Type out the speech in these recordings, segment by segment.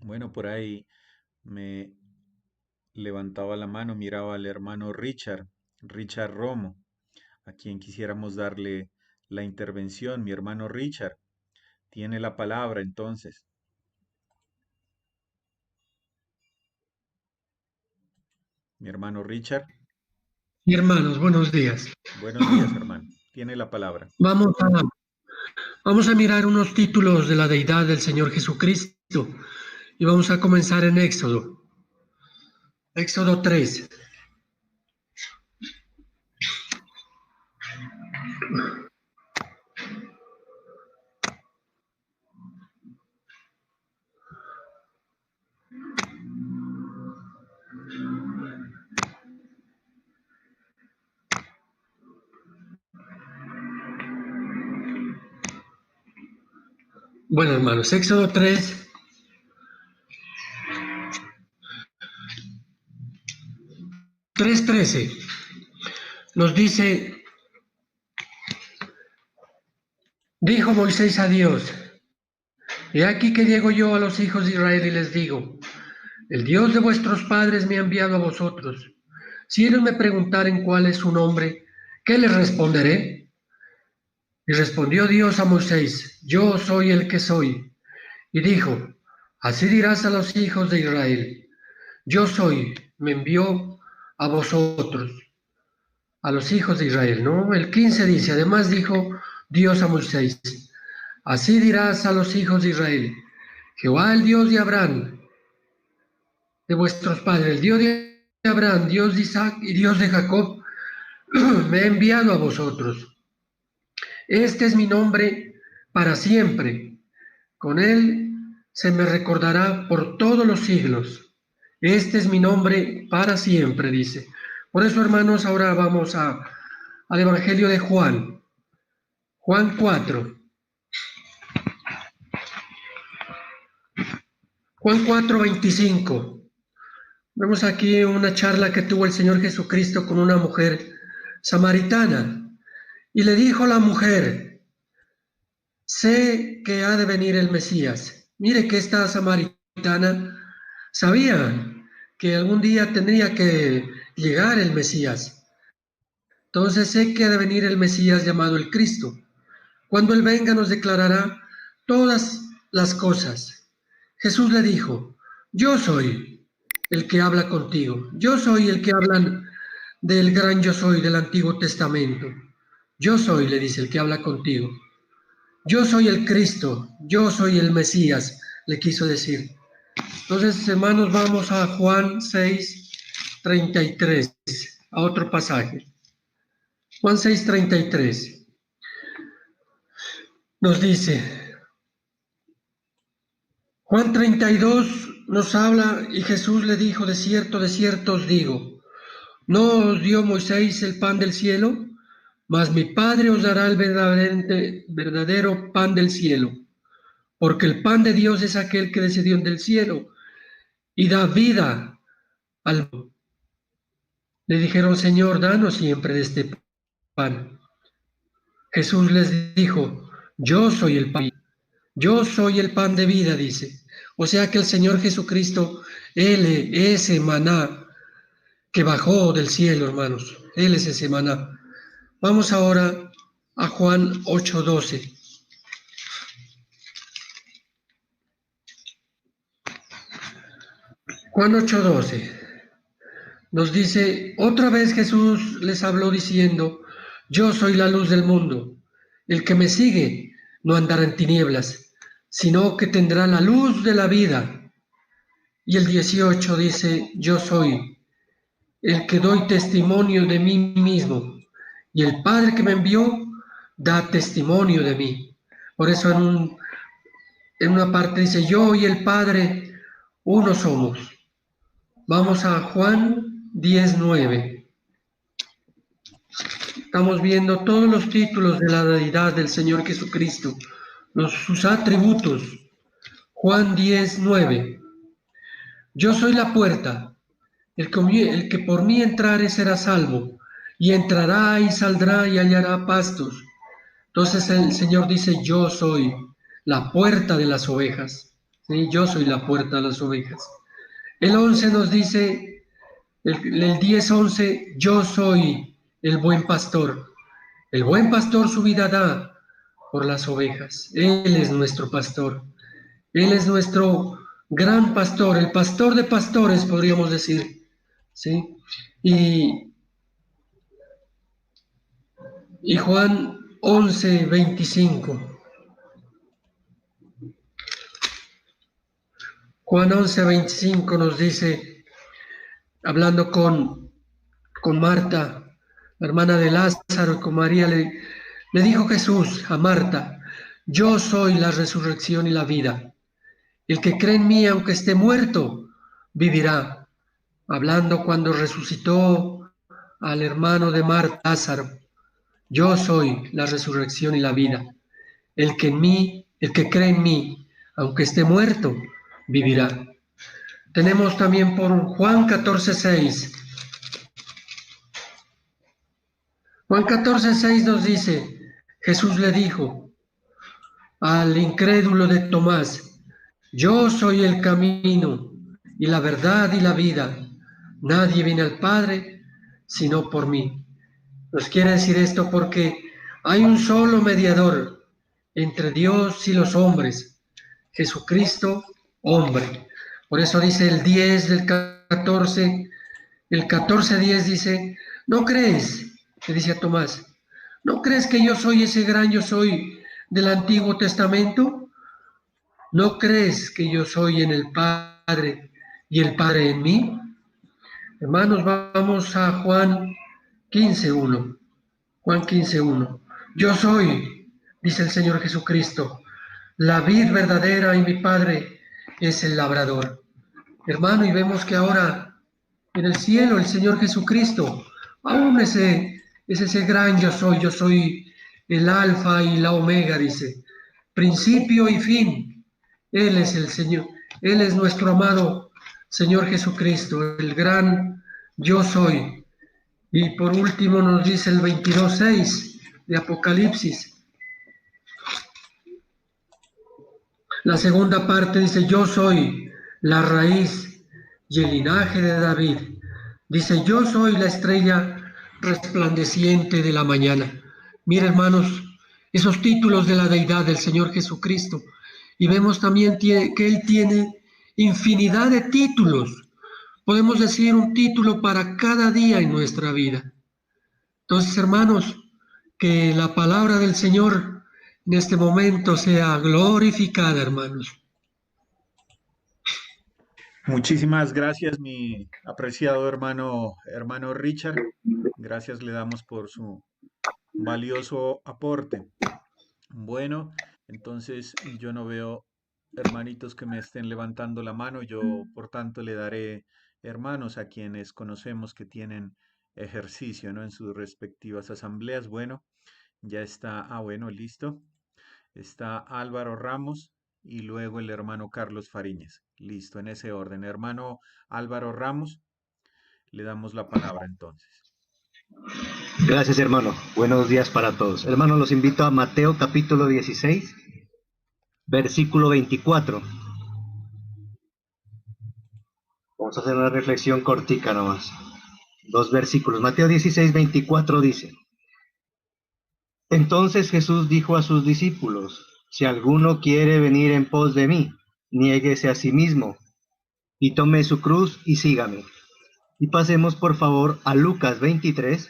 Bueno, por ahí me levantaba la mano, miraba al hermano Richard Romo, a quien quisiéramos darle la intervención. Mi hermano Richard tiene la palabra entonces. Mi hermano Richard, Y hermanos, buenos días. buenos días, hermano. Tiene la palabra. Vamos a, vamos a mirar unos títulos de la deidad del Señor Jesucristo y vamos a comenzar en Éxodo. Éxodo 3. Bueno, hermanos, Éxodo 3, 3:13 nos dice, dijo Moisés a Dios, he aquí que llego yo a los hijos de Israel y les digo, el Dios de vuestros padres me ha enviado a vosotros. Si ellos me preguntaren cuál es su nombre, ¿qué les responderé? Y respondió Dios a Moisés, yo soy el que soy. Y dijo, así dirás a los hijos de Israel, yo soy, me envió a vosotros, a los hijos de Israel, ¿no? El 15 dice, además dijo Dios a Moisés, así dirás a los hijos de Israel, Jehová el Dios de Abraham, de vuestros padres, el Dios de Abraham, Dios de Isaac y Dios de Jacob, me ha enviado a vosotros. Este es mi nombre para siempre. Con él se me recordará por todos los siglos. Este es mi nombre para siempre, dice. Por eso, hermanos, ahora vamos al Evangelio de Juan. Juan 4. Juan 4, 25. Vemos aquí una charla que tuvo el Señor Jesucristo con una mujer samaritana. Y le dijo la mujer, sé que ha de venir el Mesías. Mire que esta samaritana sabía que algún día tendría que llegar el Mesías. Entonces sé que ha de venir el Mesías llamado el Cristo. Cuando Él venga nos declarará todas las cosas. Jesús le dijo, yo soy el que habla contigo. Yo soy el que hablan del gran yo soy del Antiguo Testamento. Yo soy, le dice, el que habla contigo. Yo soy el Cristo, yo soy el Mesías, le quiso decir. Entonces, hermanos, vamos a Juan 6:33, a otro pasaje. Juan 6:33 nos dice, Juan 32 nos habla y Jesús le dijo, de cierto os digo, ¿no os dio Moisés el pan del cielo? Mas mi Padre os dará el verdadero pan del cielo, porque el pan de Dios es aquel que descendió del cielo y da vida al mundo. Le dijeron, Señor, danos siempre de este pan. Jesús les dijo, yo soy el pan. Yo soy el pan de vida, dice. O sea que el Señor Jesucristo, Él es ese maná que bajó del cielo, hermanos. Él es ese maná. Vamos ahora a Juan 8:12. Juan 8:12 nos dice, otra vez Jesús les habló diciendo, yo soy la luz del mundo. El que me sigue no andará en tinieblas, sino que tendrá la luz de la vida. Y el 18 dice, yo soy el que doy testimonio de mí mismo, y el Padre que me envió da testimonio de mí. Por eso en una parte dice, yo y el Padre uno somos. Vamos a Juan 10:9. Estamos viendo todos los títulos de la deidad del Señor Jesucristo, sus atributos. Juan 10:9. Yo soy la puerta. El que por mí entrare será salvo, y entrará y saldrá y hallará pastos. Entonces el Señor dice, yo soy la puerta de las ovejas. ¿sí? Yo soy la puerta de las ovejas. El 11 nos dice, el 10:11, yo soy el buen pastor. El buen pastor su vida da por las ovejas. Él es nuestro pastor. Él es nuestro gran pastor, el pastor de pastores, podríamos decir. ¿Sí? Y Juan 11:25. Juan 11:25 nos dice, hablando con Marta, la hermana de Lázaro, con María, le dijo Jesús a Marta, yo soy la resurrección y la vida. El que cree en mí, aunque esté muerto, vivirá. Hablando cuando resucitó al hermano de Marta, Lázaro, yo soy la resurrección y la vida. El que cree en mí, aunque esté muerto, vivirá. Tenemos también por Juan 14:6. Juan 14:6 nos dice, Jesús le dijo al incrédulo de Tomás, yo soy el camino y la verdad y la vida. Nadie viene al Padre sino por mí. Nos quiere decir esto porque hay un solo mediador entre Dios y los hombres, Jesucristo, hombre. Por eso dice el 10 del 14, el 14:10 dice, ¿no crees? Le dice a Tomás, ¿no crees que yo soy ese gran yo soy del Antiguo Testamento? ¿No crees que yo soy en el Padre y el Padre en mí? Hermanos, vamos a Juan 15:1. Juan 15:1. Yo soy, dice el Señor Jesucristo, la vid verdadera y mi Padre es el labrador. Hermano, y vemos que ahora en el cielo el Señor Jesucristo aún es ese gran yo soy el alfa y la omega, dice, principio y fin. Él es el Señor, Él es nuestro amado Señor Jesucristo, el gran yo soy. Y por último nos dice el 22:6 de Apocalipsis. La segunda parte dice, yo soy la raíz y el linaje de David. Dice, yo soy la estrella resplandeciente de la mañana. Mira, hermanos, esos títulos de la deidad del Señor Jesucristo. Y vemos también que Él tiene infinidad de títulos. Podemos decir un título para cada día en nuestra vida. Entonces, hermanos, que la palabra del Señor en este momento sea glorificada, hermanos. Muchísimas gracias, mi apreciado hermano Richard. Gracias le damos por su valioso aporte. Bueno, entonces yo no veo hermanitos que me estén levantando la mano. Yo, por tanto, le daré hermanos a quienes conocemos que tienen ejercicio, ¿no? En sus respectivas asambleas. Bueno, ya está. Ah, bueno, listo. Está Álvaro Ramos y luego el hermano Carlos Fariñez. Listo, en ese orden. Hermano Álvaro Ramos, le damos la palabra entonces. Gracias, hermano. Buenos días para todos. Hermano, los invito a Mateo capítulo 16, versículo 24. Vamos a hacer una reflexión cortica nomás. Dos versículos. Mateo 16, 24 dice, entonces Jesús dijo a sus discípulos, si alguno quiere venir en pos de mí, niéguese a sí mismo y tome su cruz y sígame. Y pasemos por favor a Lucas 23,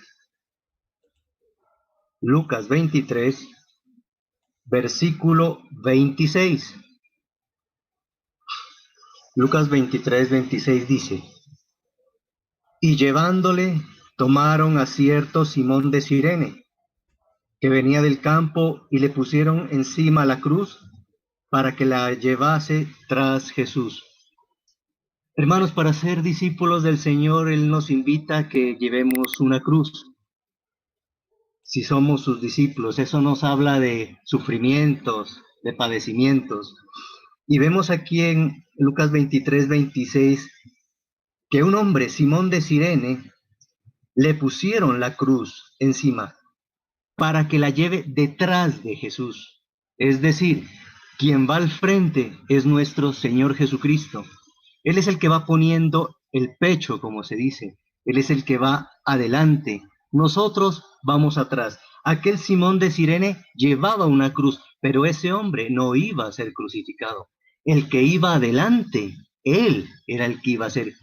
versículo 26. Lucas 23, 26 dice, y llevándole, tomaron a cierto Simón de Cirene, que venía del campo, y le pusieron encima la cruz para que la llevase tras Jesús. Hermanos, para ser discípulos del Señor, Él nos invita a que llevemos una cruz. Si somos sus discípulos, eso nos habla de sufrimientos, de padecimientos. Y vemos aquí en Lucas 23, 26, que un hombre, Simón de Cirene, le pusieron la cruz encima para que la lleve detrás de Jesús. Es decir, Quien va al frente es nuestro Señor Jesucristo. Él es el que va poniendo el pecho, como se dice. Él es el que va adelante. Nosotros vamos atrás. Aquel Simón de Cirene llevaba una cruz, pero ese hombre no iba a ser crucificado. El que iba adelante, él era el que iba a ser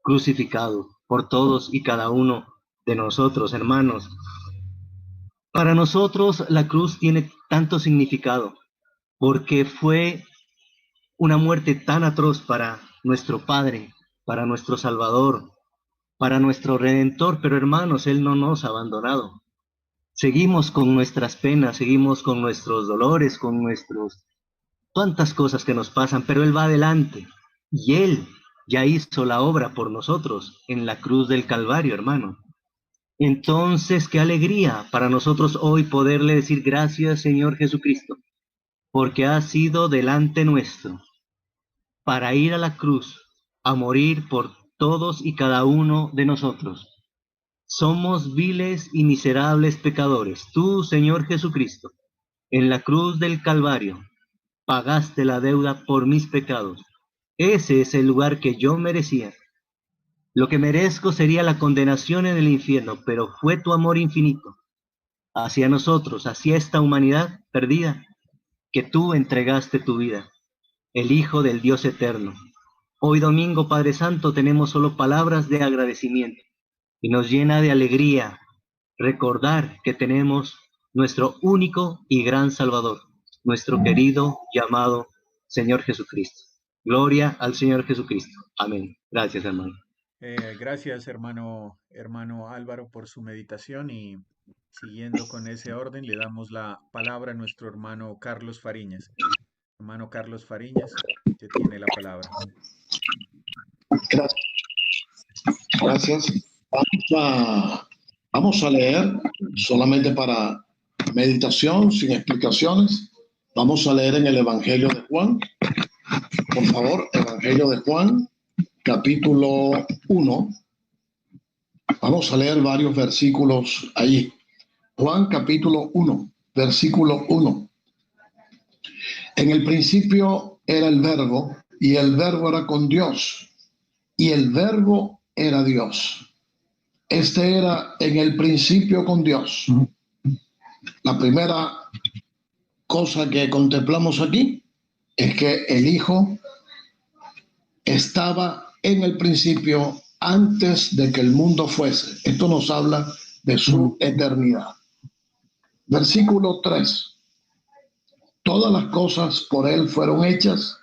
crucificado por todos y cada uno de nosotros, hermanos. Para nosotros la cruz tiene tanto significado, porque fue una muerte tan atroz para nuestro Padre, para nuestro Salvador, para nuestro Redentor, pero hermanos, Él no nos ha abandonado. Seguimos con nuestras penas, seguimos con nuestros dolores, con nuestros tantas cosas que nos pasan, pero Él va adelante y Él ya hizo la obra por nosotros en la cruz del Calvario, hermano. Entonces, qué alegría para nosotros hoy poderle decir gracias, Señor Jesucristo, porque has sido delante nuestro para ir a la cruz, a morir por todos y cada uno de nosotros. Somos viles y miserables pecadores. Tú, Señor Jesucristo, en la cruz del Calvario, pagaste la deuda por mis pecados. Ese es el lugar que yo merecía. Lo que merezco sería la condenación en el infierno, pero fue tu amor infinito hacia nosotros, hacia esta humanidad perdida, que tú entregaste tu vida, el Hijo del Dios eterno. Hoy domingo, Padre Santo, tenemos solo palabras de agradecimiento y nos llena de alegría recordar que tenemos nuestro único y gran Salvador, nuestro querido llamado Señor Jesucristo. Gloria al Señor Jesucristo. Amén. Gracias, hermano. Gracias, hermano Álvaro, por su meditación y siguiendo con ese orden, le damos la palabra a nuestro hermano Carlos Fariñas. Hermano Carlos Fariñas, que tiene la palabra. Gracias. Gracias. Vamos a leer solamente para meditación, sin explicaciones. Vamos a leer en el Evangelio de Juan. Por favor, Evangelio de Juan, capítulo 1. Vamos a leer varios versículos allí. Juan, capítulo 1, versículo 1. En el principio era el Verbo, y el Verbo era con Dios, y el Verbo era Dios. Este era en el principio con Dios. La primera cosa que contemplamos aquí es que el Hijo estaba en el principio antes de que el mundo fuese. Esto nos habla de su eternidad. Versículo 3. Todas las cosas por Él fueron hechas,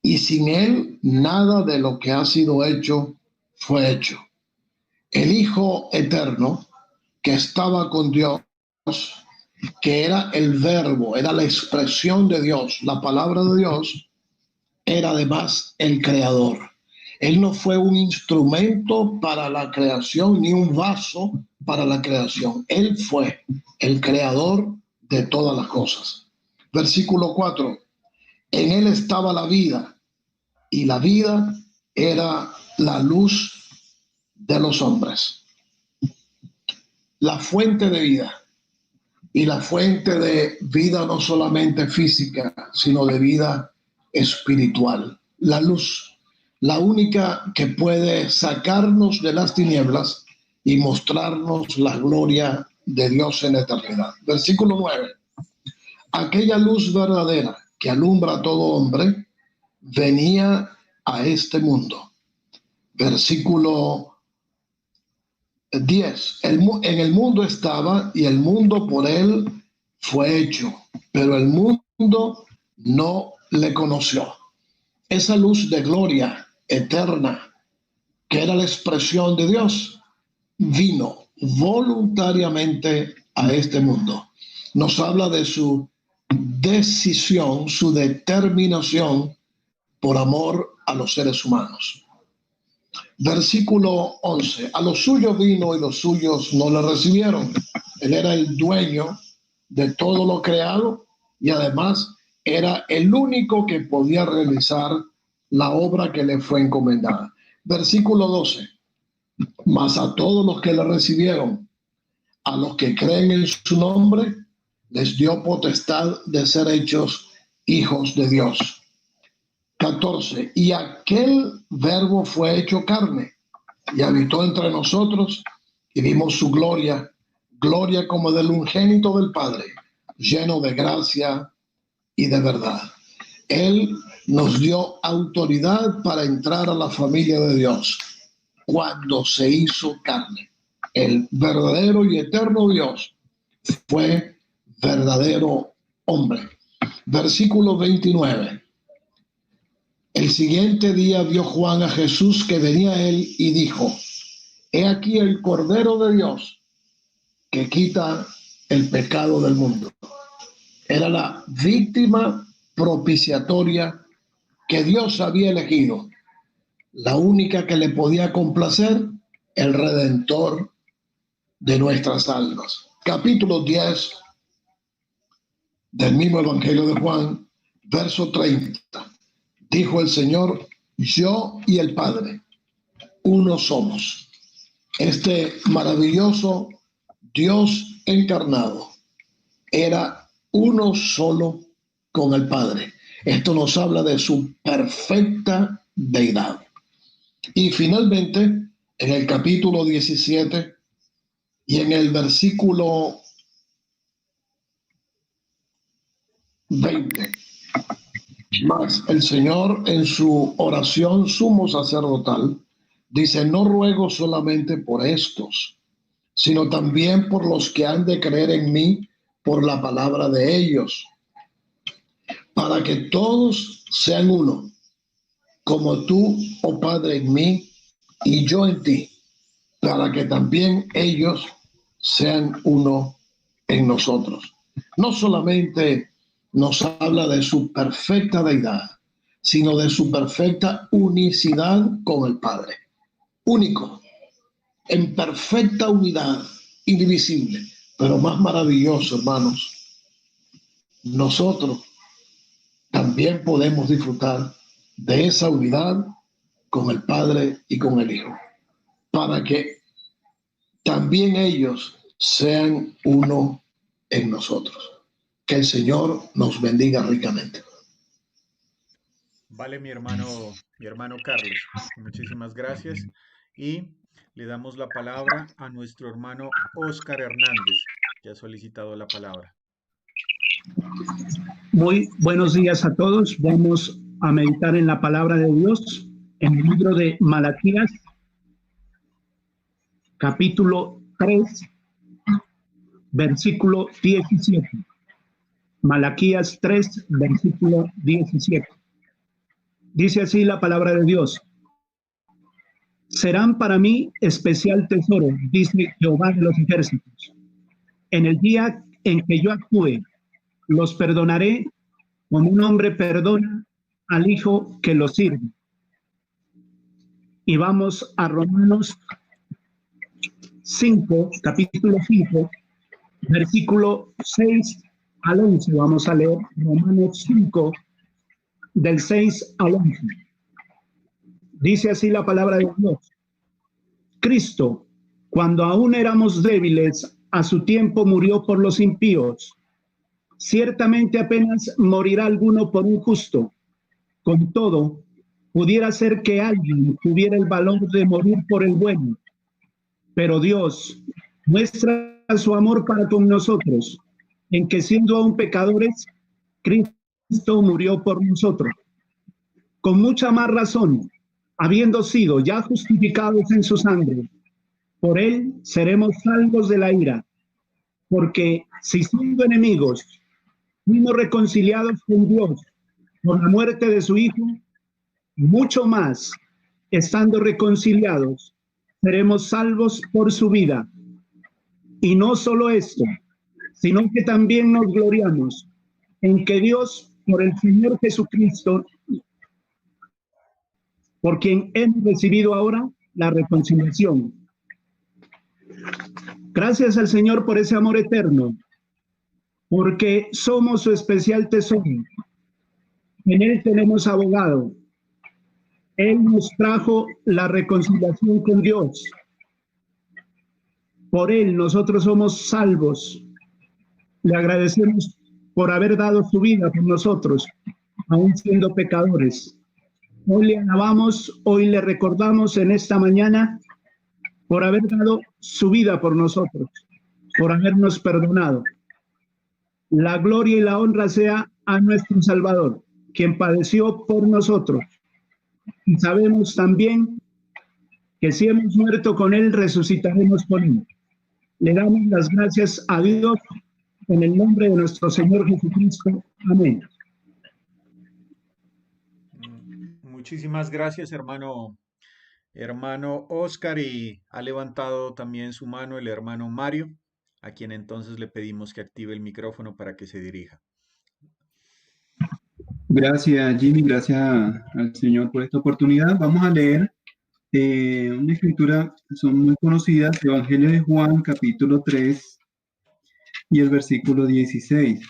y sin Él nada de lo que ha sido hecho fue hecho. El Hijo eterno, que estaba con Dios, que era el Verbo, era la expresión de Dios, la palabra de Dios, era además el Creador. Él no fue un instrumento para la creación, ni un vaso para la creación. Él fue el Creador de todas las cosas. Versículo 4. En Él estaba la vida, y la vida era la luz de los hombres. La fuente de vida. Y la fuente de vida no solamente física, sino de vida espiritual. La luz, la única que puede sacarnos de las tinieblas y mostrarnos la gloria de Dios en la eternidad. Versículo 9. Aquella luz verdadera que alumbra a todo hombre venía a este mundo. Versículo 10. En el mundo estaba, y el mundo por él fue hecho, pero el mundo no le conoció. Esa luz de gloria eterna, que era la expresión de Dios, vino voluntariamente a este mundo. Nos habla de su decisión, su determinación por amor a los seres humanos. Versículo 11. A los suyos vino y los suyos no le recibieron. Él era el dueño de todo lo creado y además era el único que podía realizar la obra que le fue encomendada. Versículo 12. Mas a todos los que le recibieron, a los que creen en su nombre, les dio potestad de ser hechos hijos de Dios. 14. Y aquel verbo fue hecho carne y habitó entre nosotros y vimos su gloria, gloria como del unigénito del Padre, lleno de gracia y de verdad. Él nos dio autoridad para entrar a la familia de Dios cuando se hizo carne. El verdadero y eterno Dios fue verdadero hombre. Versículo 29. El siguiente día vio Juan a Jesús que venía a él y dijo: He aquí el Cordero de Dios que quita el pecado del mundo. Era la víctima propiciatoria que Dios había elegido, la única que le podía complacer, el Redentor de nuestras almas. Capítulo 10 del mismo Evangelio de Juan, verso 30. Dijo el Señor: yo y el Padre, uno somos. Este maravilloso Dios encarnado era uno solo con el Padre. Esto nos habla de su perfecta deidad. Y finalmente, en el capítulo 17 y en el versículo 20, más el Señor en su oración sumo sacerdotal dice: no ruego solamente por estos, sino también por los que han de creer en mí por la palabra de ellos, para que todos sean uno, como tú, oh Padre, en mí y yo en ti, para que también ellos sean uno en nosotros. No solamente nos habla de su perfecta deidad, sino de su perfecta unicidad con el Padre. Único, en perfecta unidad, indivisible. Pero más maravilloso, hermanos, nosotros también podemos disfrutar de esa unidad con el Padre y con el Hijo, para que también ellos sean uno en nosotros. Que el Señor nos bendiga ricamente. Vale, mi hermano Carlos, muchísimas gracias. Y le damos la palabra a nuestro hermano Óscar Hernández, que ha solicitado la palabra. Muy buenos días a todos. Vamos a meditar en la palabra de Dios en el libro de Malaquías, capítulo 3, versículo 17. Malaquías 3, versículo 17. Dice así la palabra de Dios: serán para mí especial tesoro, dice Jehová de los ejércitos. En el día en que yo actúe, los perdonaré como un hombre perdona al hijo que lo sirve. Y vamos a Romanos 5, capítulo 5, versículo 6 al 11. Vamos a leer Romanos 5, del 6 al 11. Dice así la palabra de Dios: Cristo, cuando aún éramos débiles, a su tiempo murió por los impíos. Ciertamente apenas morirá alguno por un justo. Con todo, pudiera ser que alguien tuviera el valor de morir por el bueno. Pero Dios muestra su amor para con nosotros, en que siendo aún pecadores, Cristo murió por nosotros. Con mucha más razón, habiendo sido ya justificados en su sangre, por él seremos salvos de la ira. Porque si siendo enemigos, fuimos reconciliados con Dios por la muerte de su Hijo, mucho más, estando reconciliados, seremos salvos por su vida. Y no solo esto, sino que también nos gloriamos en que Dios, por el Señor Jesucristo, por quien hemos recibido ahora la reconciliación. Gracias al Señor por ese amor eterno, porque somos su especial tesoro. En Él tenemos abogado. Él nos trajo la reconciliación con Dios. Por Él nosotros somos salvos. Le agradecemos por haber dado su vida por nosotros, aún siendo pecadores. Hoy le alabamos, hoy le recordamos en esta mañana por haber dado su vida por nosotros, por habernos perdonado. La gloria y la honra sea a nuestro Salvador, quien padeció por nosotros. Y sabemos también que si hemos muerto con Él, resucitaremos con Él. Le damos las gracias a Dios en el nombre de nuestro Señor Jesucristo. Amén. Muchísimas gracias, hermano Oscar, y ha levantado también su mano el hermano Mario, a quien entonces le pedimos que active el micrófono para que se dirija. Gracias, Jimmy, gracias al Señor por esta oportunidad. Vamos a leer una escritura que son muy conocidas, Evangelio de Juan, capítulo 3 y el versículo 16.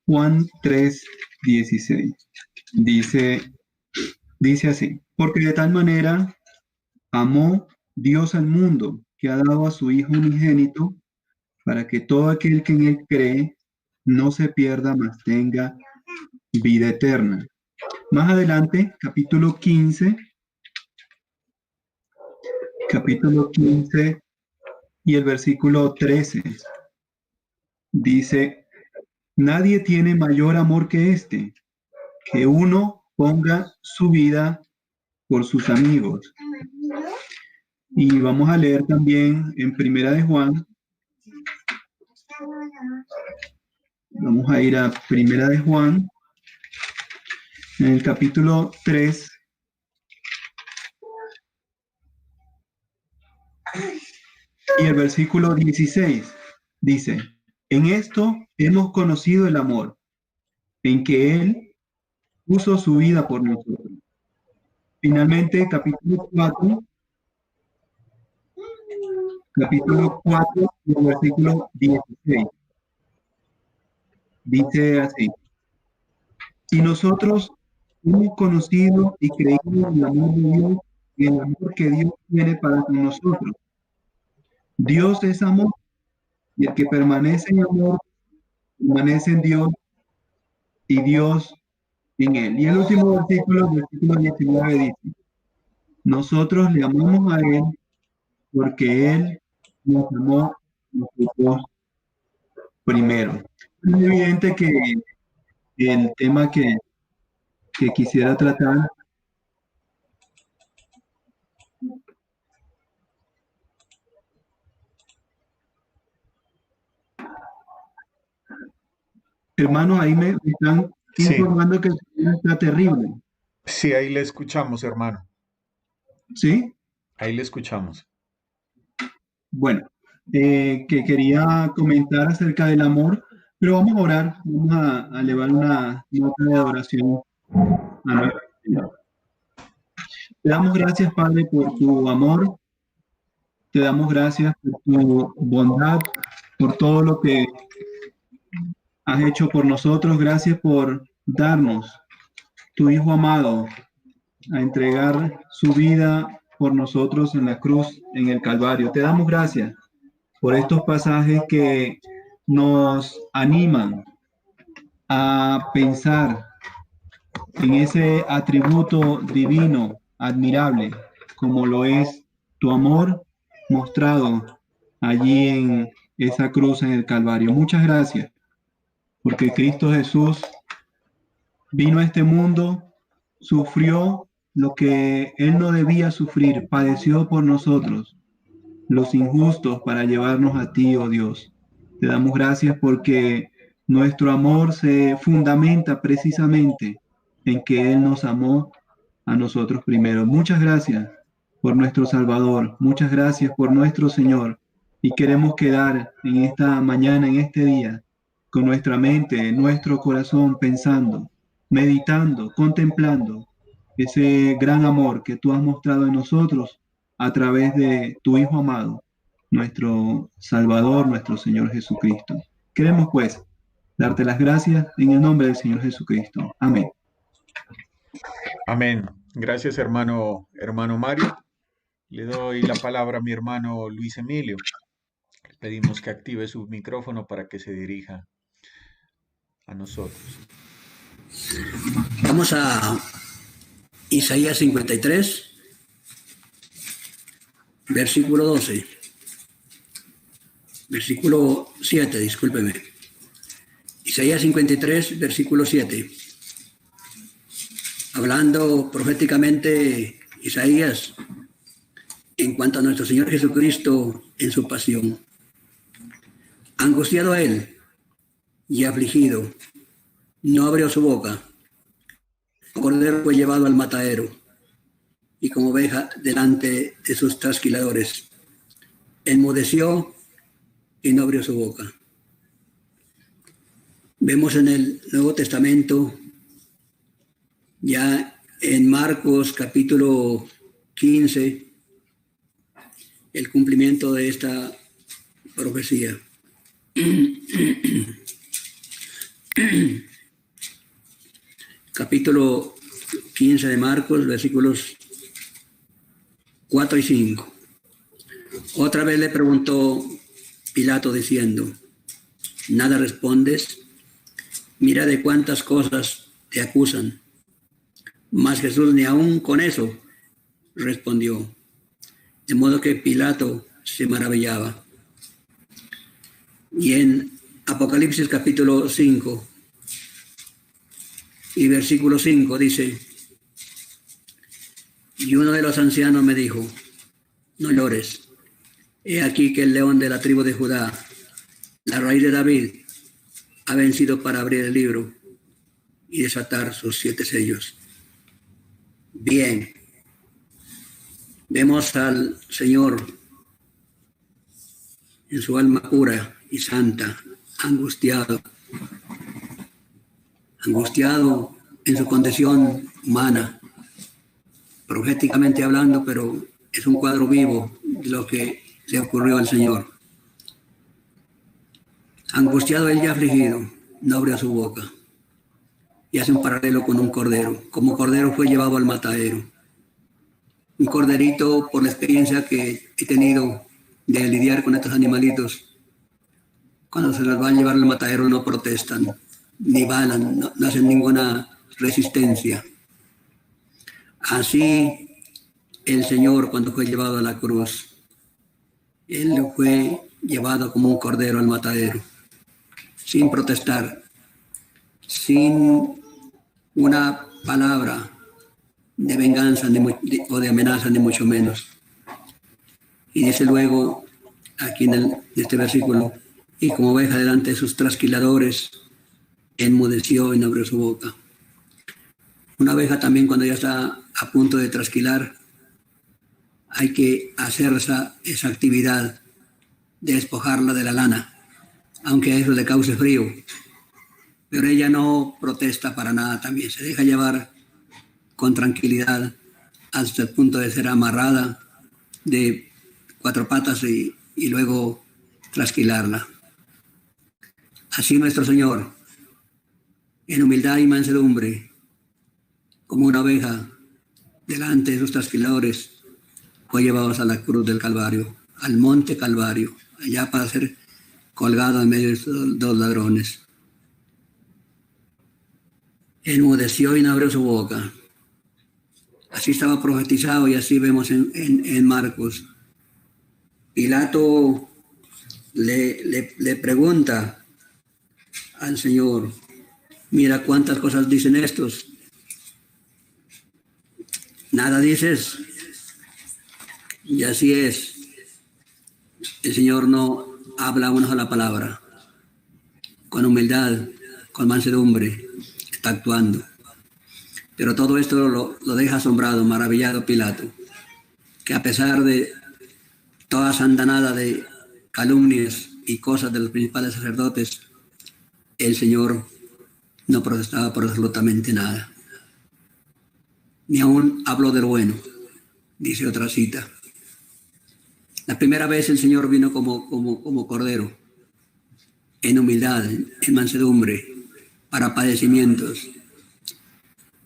Juan 3, 16. Dice así: porque de tal manera amó Dios al mundo, que ha dado a su Hijo unigénito, para que todo aquel que en Él cree no se pierda, mas tenga vida eterna. Más adelante, capítulo 15 y el versículo 13, dice: nadie tiene mayor amor que este, que uno ponga su vida por sus amigos. Y vamos a leer también en Primera de Juan. Vamos a ir a Primera de Juan, en el capítulo 3. Y el versículo 16 dice: en esto hemos conocido el amor, en que Él puso su vida por nosotros. Finalmente, capítulo 4 y el versículo 16. Dice así: y nosotros hemos conocido y creído en el amor de Dios y el amor que Dios tiene para con nosotros. Dios es amor, y el que permanece en amor, permanece en Dios y Dios en él. Y el último versículo 19 dice: nosotros le amamos a Él porque Él nos amó nosotros primero. Es evidente que el tema que quisiera tratar hermanos, ahí me están informando que el sonido está terrible. Sí, ahí le escuchamos, hermano. ¿Sí? Ahí le escuchamos. Bueno, que quería comentar acerca del amor, pero vamos a orar, vamos a elevar una nota de adoración a nuestro Señor. Te damos gracias, Padre, por tu amor. Te damos gracias por tu bondad, por todo lo que has hecho por nosotros. Gracias por darnos tu Hijo amado a entregar su vida por nosotros en la cruz, en el Calvario. Te damos gracias por estos pasajes que nos animan a pensar en ese atributo divino, admirable, como lo es tu amor mostrado allí en esa cruz en el Calvario. Muchas gracias, porque Cristo Jesús vino a este mundo, sufrió lo que Él no debía sufrir, padeció por nosotros, los injustos, para llevarnos a ti, oh Dios. Te damos gracias porque nuestro amor se fundamenta precisamente en que Él nos amó a nosotros primero. Muchas gracias por nuestro Salvador, muchas gracias por nuestro Señor, y queremos quedar en esta mañana, en este día, con nuestra mente, nuestro corazón, pensando, meditando, contemplando ese gran amor que tú has mostrado en nosotros a través de tu Hijo amado, nuestro Salvador, nuestro Señor Jesucristo. Queremos pues darte las gracias en el nombre del Señor Jesucristo. Amén. Amén. Gracias, hermano Mario. Le doy la palabra a mi hermano Luis Emilio. Le pedimos que active su micrófono para que se dirija a nosotros. Vamos a Isaías 53, versículo 12. Versículo 7, discúlpeme. Isaías 53, versículo 7. Hablando proféticamente Isaías en cuanto a nuestro Señor Jesucristo en su pasión. Angustiado a él y afligido, no abrió su boca. El cordero fue llevado al matadero y como oveja delante de sus trasquiladores. Enmudeció y no abrió su boca. Vemos en el Nuevo Testamento, ya en Marcos capítulo 15, el cumplimiento de esta profecía. Capítulo 15 de Marcos, versículos 4 y 5. Otra vez le preguntó Pilato diciendo, ¿nada respondes? Mira de cuántas cosas te acusan. Mas Jesús ni aún con eso respondió. De modo que Pilato se maravillaba. Y en Apocalipsis capítulo 5 y versículo 5 dice, y uno de los ancianos me dijo, no llores. He aquí que el león de la tribu de Judá, la raíz de David, ha vencido para abrir el libro y desatar sus 7 sellos. Bien, vemos al Señor en su alma pura y santa, angustiado en su condición humana, proféticamente hablando, pero es un cuadro vivo de lo que le ocurrió al Señor. Angustiado él y afligido, no abrió su boca. Y hace un paralelo con un cordero. Como cordero fue llevado al matadero. Un corderito, por la experiencia que he tenido de lidiar con estos animalitos, cuando se los van a llevar al matadero no protestan, ni balan, no hacen ninguna resistencia. Así el Señor, cuando fue llevado a la cruz, Él fue llevado como un cordero al matadero, sin protestar, sin una palabra de venganza o de amenaza, ni mucho menos. Y dice luego, aquí en este versículo, y como oveja delante de sus trasquiladores, enmudeció y no abrió su boca. Una oveja también, cuando ya está a punto de trasquilar, hay que hacer esa actividad de despojarla de la lana, aunque a eso le cause frío. Pero ella no protesta para nada también, se deja llevar con tranquilidad hasta el punto de ser amarrada de 4 patas y luego trasquilarla. Así nuestro Señor, en humildad y mansedumbre, como una oveja delante de sus trasquiladores, fue llevado a la cruz del Calvario, al monte Calvario, allá para ser colgado en medio de estos 2 ladrones. Enmudeció y no abrió su boca. Así estaba profetizado y así vemos en Marcos. Pilato le pregunta al Señor, mira cuántas cosas dicen estos. Nada dices. Y así es. El Señor no habla una sola palabra. Con humildad, con mansedumbre, está actuando. Pero todo esto lo deja asombrado, maravillado Pilato, que a pesar de toda esa andanada de calumnias y cosas de los principales sacerdotes, el Señor no protestaba por absolutamente nada. Ni aún habló del bueno, dice otra cita. La primera vez el Señor vino como cordero, en humildad, en mansedumbre, para padecimientos.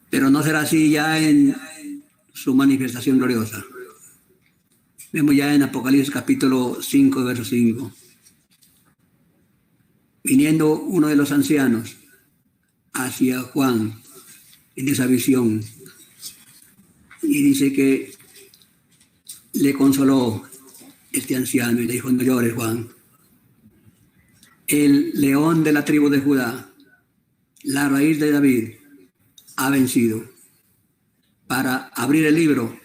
Pero no será así ya en su manifestación gloriosa. Vemos ya en Apocalipsis capítulo 5, verso 5. Viniendo uno de los ancianos hacia Juan en esa visión. Y dice que le consoló este anciano y le dijo: no llores, Juan. El león de la tribu de Judá, la raíz de David, ha vencido para abrir el libro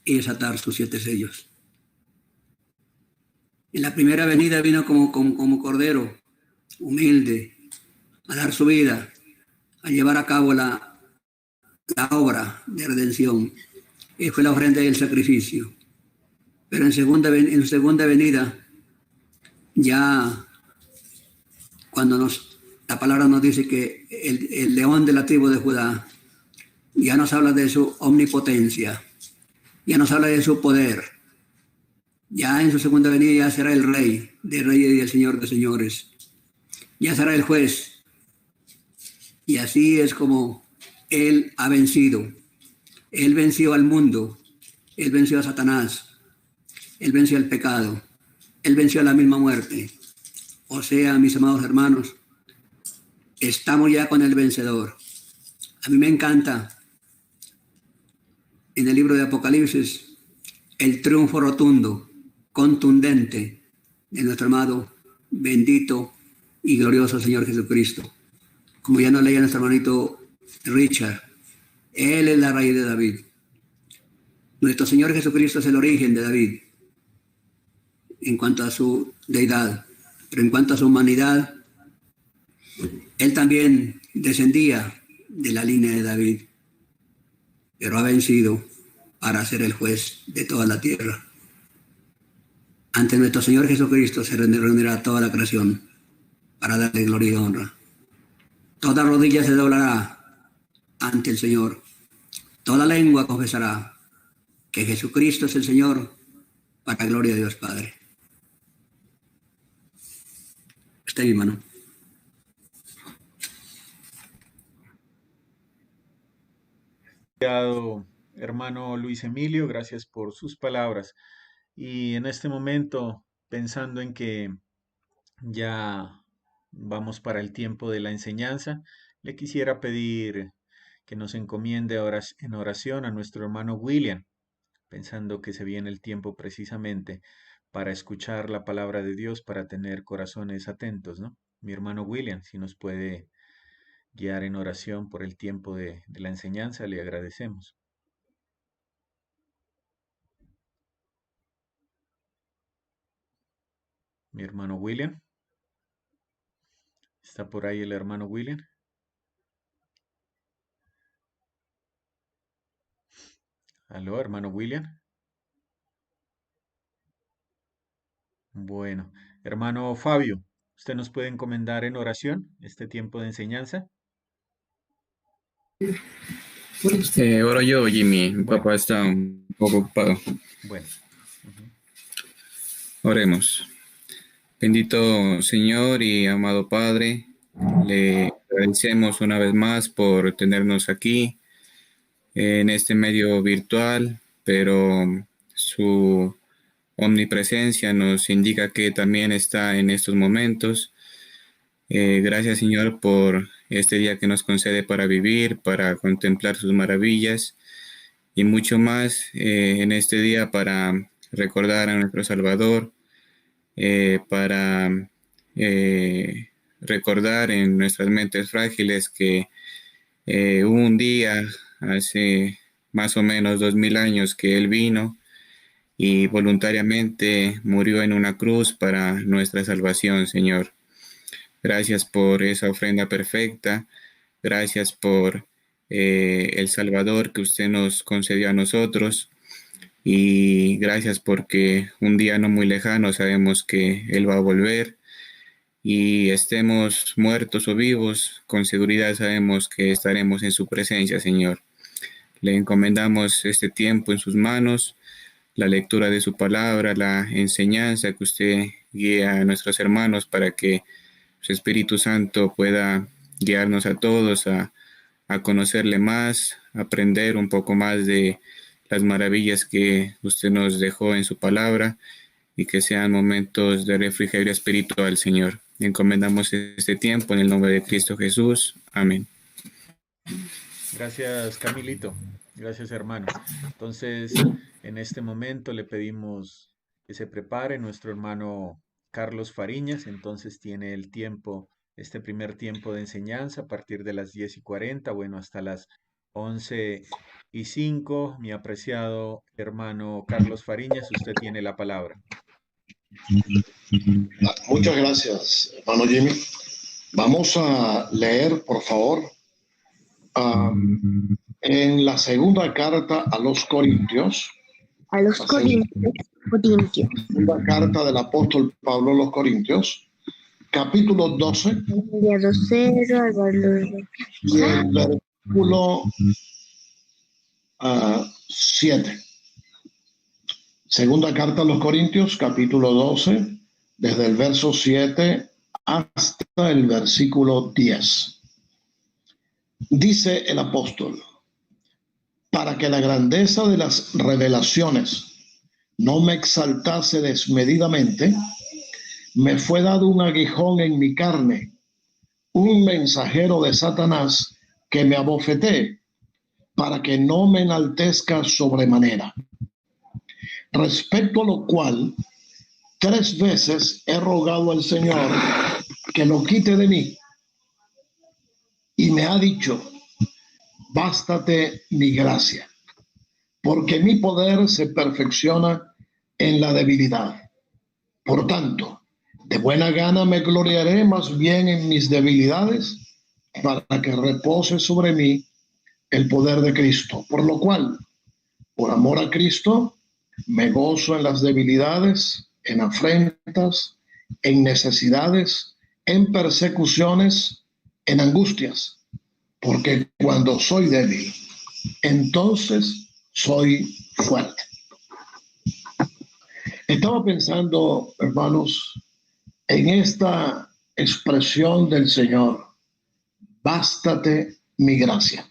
y desatar sus 7 sellos. En la primera venida vino como cordero, humilde, a dar su vida, a llevar a cabo la obra de redención. Y fue la ofrenda y el sacrificio. Pero en segunda venida, ya cuando la palabra nos dice que el león de la tribu de Judá, ya nos habla de su omnipotencia, ya nos habla de su poder. Ya en su segunda venida ya será el rey de reyes y el señor de señores. Ya será el juez. Y así es como él ha vencido. Él venció al mundo. Él venció a Satanás. Él venció al pecado. Él venció a la misma muerte. O sea, mis amados hermanos, estamos ya con el vencedor. A mí me encanta en el libro de Apocalipsis el triunfo rotundo, contundente de nuestro amado, bendito y glorioso Señor Jesucristo. Como ya nos leía nuestro hermanito Richard, Él es la raíz de David. Nuestro Señor Jesucristo es el origen de David en cuanto a su deidad, pero en cuanto a su humanidad, Él también descendía de la línea de David, pero ha vencido para ser el juez de toda la tierra. Ante nuestro Señor Jesucristo se reunirá toda la creación para darle gloria y honra. Toda rodilla se doblará ante el Señor. Toda lengua confesará que Jesucristo es el Señor, para la gloria de Dios Padre. Está en mi mano. Hermano Luis Emilio, gracias por sus palabras. Y en este momento, pensando en que ya vamos para el tiempo de la enseñanza, le quisiera pedir que nos encomiende en oración a nuestro hermano William, pensando que se viene el tiempo precisamente para escuchar la palabra de Dios, para tener corazones atentos, ¿no? Mi hermano William, si nos puede guiar en oración por el tiempo de la enseñanza, le agradecemos. Mi hermano William. ¿Está por ahí el hermano William? ¿Aló, hermano William? Bueno, hermano Fabio, ¿usted nos puede encomendar en oración este tiempo de enseñanza? Oro yo, Jimmy. Mi Bueno. papá está un poco ocupado. Bueno. Oremos. Bendito Señor y amado Padre, le agradecemos una vez más por tenernos aquí en este medio virtual, pero su omnipresencia nos indica que también está en estos momentos. Gracias, Señor, por este día que nos concede para vivir, para contemplar sus maravillas y mucho más en este día para recordar a nuestro Salvador, para recordar en nuestras mentes frágiles que hubo un día hace más o menos 2000 años que Él vino y voluntariamente murió en una cruz para nuestra salvación, Señor. Gracias por esa ofrenda perfecta. Gracias por el Salvador que usted nos concedió a nosotros. Y gracias porque un día no muy lejano sabemos que Él va a volver. Y estemos muertos o vivos, con seguridad sabemos que estaremos en su presencia, Señor. Le encomendamos este tiempo en sus manos, la lectura de su palabra, la enseñanza que usted guía a nuestros hermanos para que su Espíritu Santo pueda guiarnos a todos a conocerle más, aprender un poco más de las maravillas que usted nos dejó en su palabra y que sean momentos de refrigerio espiritual, Señor. Encomendamos este tiempo en el nombre de Cristo Jesús. Amén. Gracias, Camilito. Gracias, hermano. Entonces, en este momento le pedimos que se prepare nuestro hermano Carlos Fariñas. Entonces tiene el tiempo, este primer tiempo de enseñanza a partir de las 10:40, bueno, hasta las 11:05. Mi apreciado hermano Carlos Fariñas, usted tiene la palabra. Muchas gracias, hermano Jimmy. Vamos a leer, por favor, en la segunda carta a los Corintios. A los Corintios. La carta del apóstol Pablo a los Corintios, capítulo 12. Y el versículo 7. Segunda carta a los Corintios, capítulo 12, desde el verso 7 hasta el versículo 10. Dice el apóstol: para que la grandeza de las revelaciones no me exaltase desmedidamente, me fue dado un aguijón en mi carne, un mensajero de Satanás que me abofetee, para que no me enaltezca sobremanera. Respecto a lo cual, 3 veces he rogado al Señor que lo quite de mí. Y me ha dicho: bástate mi gracia, porque mi poder se perfecciona en la debilidad. Por tanto, de buena gana me gloriaré más bien en mis debilidades, para que repose sobre mí el poder de Cristo. Por lo cual, por amor a Cristo, me gozo en las debilidades, en afrentas, en necesidades, en persecuciones, en angustias, porque cuando soy débil, entonces soy fuerte. Estaba pensando, hermanos, en esta expresión del Señor: bástate mi gracia.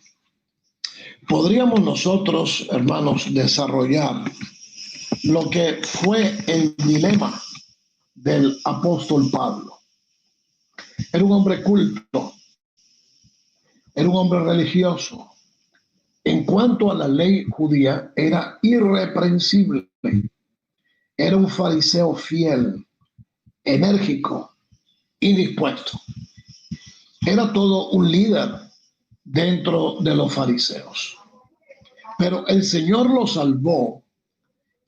Podríamos nosotros, hermanos, desarrollar lo que fue el dilema del apóstol Pablo. Era un hombre culto, era un hombre religioso. En cuanto a la ley judía, era irreprensible. Era un fariseo fiel, enérgico y dispuesto. Era todo un líder dentro de los fariseos. Pero el Señor lo salvó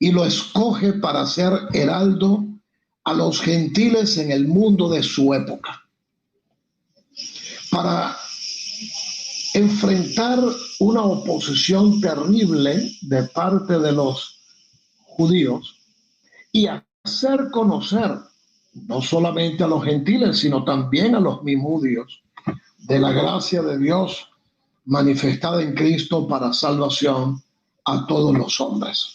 y lo escoge para ser heraldo a los gentiles en el mundo de su época, para enfrentar una oposición terrible de parte de los judíos y hacer conocer no solamente a los gentiles, sino también a los mismos judíos, de la gracia de Dios manifestada en Cristo para salvación a todos los hombres.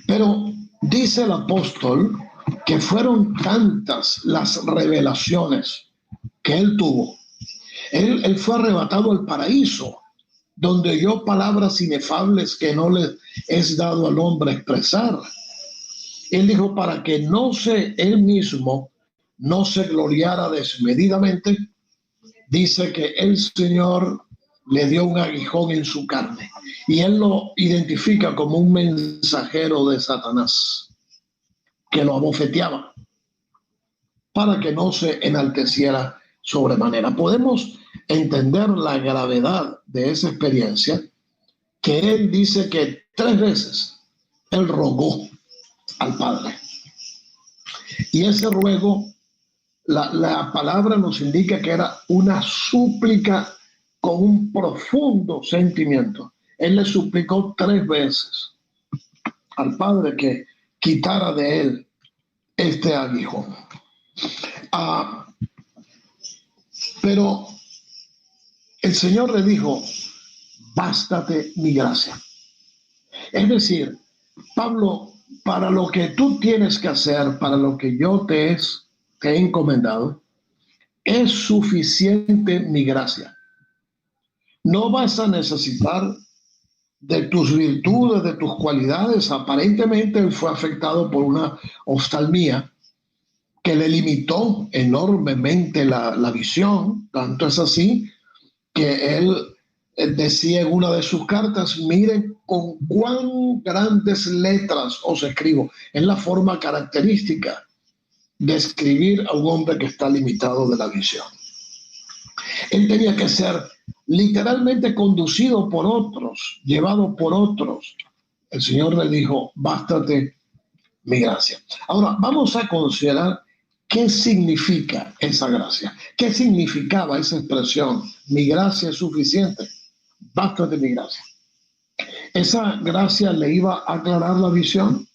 Pero dice el apóstol que fueron tantas las revelaciones que él tuvo. Él fue arrebatado al paraíso, donde oyó palabras inefables que no le es dado al hombre expresar. Él dijo, para que él mismo no se gloriara desmedidamente, dice que el Señor le dio un aguijón en su carne. Y él lo identifica como un mensajero de Satanás, que lo abofeteaba para que no se enalteciera sobremanera. Podemos entender la gravedad de esa experiencia, que él dice que 3 veces él rogó al Padre. Y ese ruego, la palabra nos indica que era una súplica con un profundo sentimiento. Él le suplicó 3 veces al Padre que quitara de él este aguijón. Pero el Señor le dijo, bástate mi gracia. Es decir, Pablo, para lo que tú tienes que hacer, para lo que yo te he encomendado, es suficiente mi gracia. No vas a necesitar de tus virtudes, de tus cualidades. Aparentemente él fue afectado por una oftalmía, que le limitó enormemente la visión. Tanto es así que él decía en una de sus cartas: miren con cuán grandes letras os escribo. Es la forma característica de escribir a un hombre que está limitado de la visión. Él tenía que ser literalmente conducido por otros, llevado por otros. El Señor le dijo: bástate mi gracia. Ahora vamos a considerar qué significa esa gracia. ¿Qué significaba esa expresión? Mi gracia es suficiente. Bástate mi gracia. ¿Esa gracia le iba a aclarar la visión?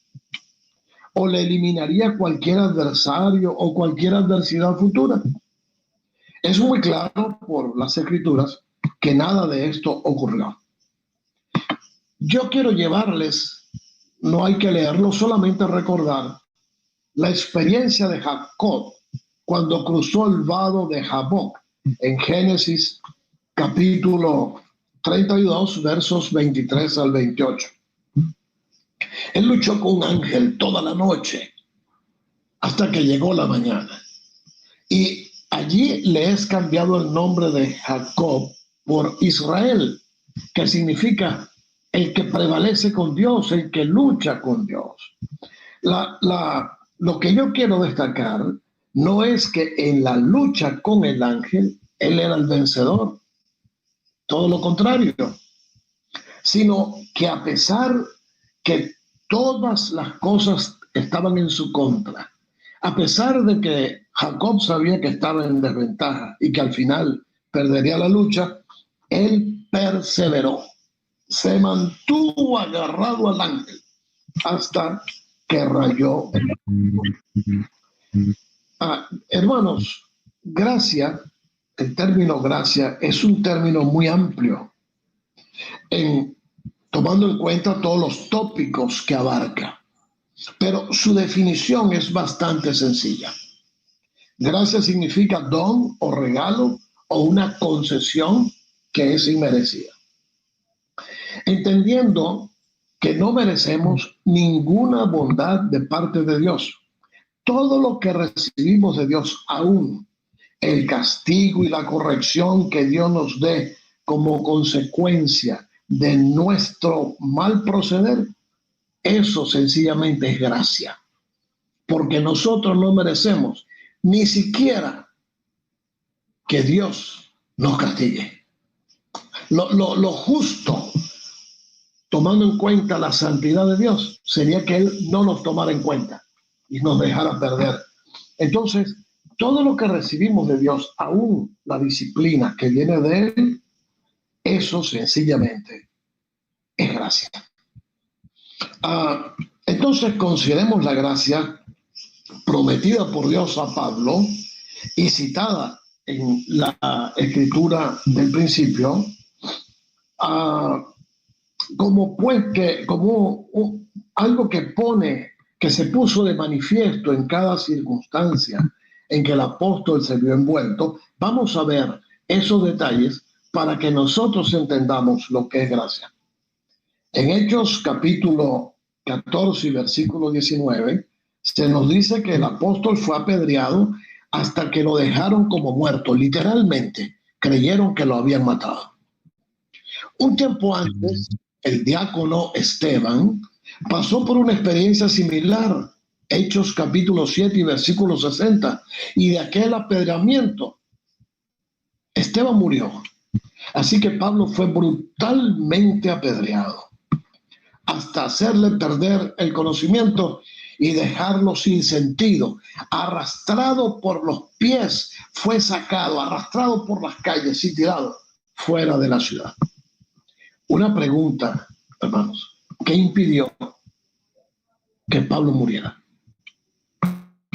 ¿O le eliminaría cualquier adversario o cualquier adversidad futura? Es muy claro por las Escrituras que nada de esto ocurrió. Yo quiero llevarles, no hay que leerlo, solamente recordar la experiencia de Jacob cuando cruzó el vado de Jaboc en Génesis capítulo 32, versos 23 al 28. Él luchó con un ángel toda la noche hasta que llegó la mañana. Y allí le es cambiado el nombre de Jacob por Israel, que significa el que prevalece con Dios, el que lucha con Dios. Lo que yo quiero destacar no es que en la lucha con el ángel él era el vencedor, todo lo contrario, sino que a pesar que todas las cosas estaban en su contra, a pesar de que Jacob sabía que estaba en desventaja y que al final perdería la lucha, él perseveró, se mantuvo agarrado al ángel hasta que rayó. Hermanos, gracia, el término gracia es un término muy amplio, tomando en cuenta todos los tópicos que abarca, pero su definición es bastante sencilla. Gracia significa don o regalo o una concesión que es inmerecida. Entendiendo que no merecemos ninguna bondad de parte de Dios. Todo lo que recibimos de Dios, aún el castigo y la corrección que Dios nos dé como consecuencia de nuestro mal proceder, eso sencillamente es gracia. Porque nosotros no merecemos ni siquiera que Dios nos castigue. Lo justo, tomando en cuenta la santidad de Dios, sería que Él no nos tomara en cuenta y nos dejara perder. Entonces, todo lo que recibimos de Dios, aún la disciplina que viene de Él, eso sencillamente es gracia. Entonces, consideremos la gracia prometida por Dios a Pablo y citada en la escritura del principio, como algo que se puso de manifiesto en cada circunstancia en que el apóstol se vio envuelto. Vamos a ver esos detalles para que nosotros entendamos lo que es gracia. En Hechos capítulo 14 y versículo 19, se nos dice que el apóstol fue apedreado hasta que lo dejaron como muerto. Literalmente, creyeron que lo habían matado. Un tiempo antes, el diácono Esteban pasó por una experiencia similar. Hechos capítulo 7 y versículo 60. Y de aquel apedreamiento, Esteban murió. Así que Pablo fue brutalmente apedreado hasta hacerle perder el conocimiento y dejarlo sin sentido. Arrastrado por los pies, fue sacado, arrastrado por las calles y tirado fuera de la ciudad. Una pregunta, hermanos: ¿qué impidió que Pablo muriera?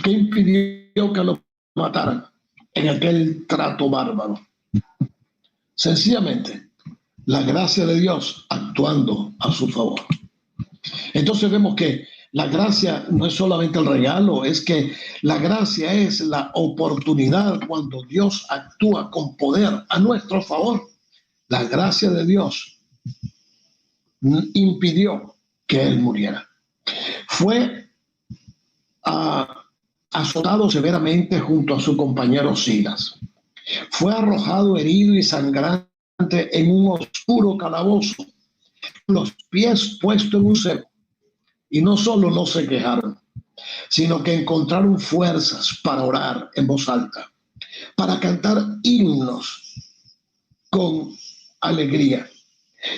¿Qué impidió que lo mataran en aquel trato bárbaro? Sencillamente, la gracia de Dios actuando a su favor. Entonces vemos que la gracia no es solamente el regalo, es que la gracia es la oportunidad cuando Dios actúa con poder a nuestro favor. La gracia de Dios impidió que él muriera. Fue azotado severamente junto a su compañero Silas. Fue arrojado herido y sangrante en un oscuro calabozo, los pies puestos en un cepo. Y no solo no se quejaron, sino que encontraron fuerzas para orar en voz alta, para cantar himnos con alegría.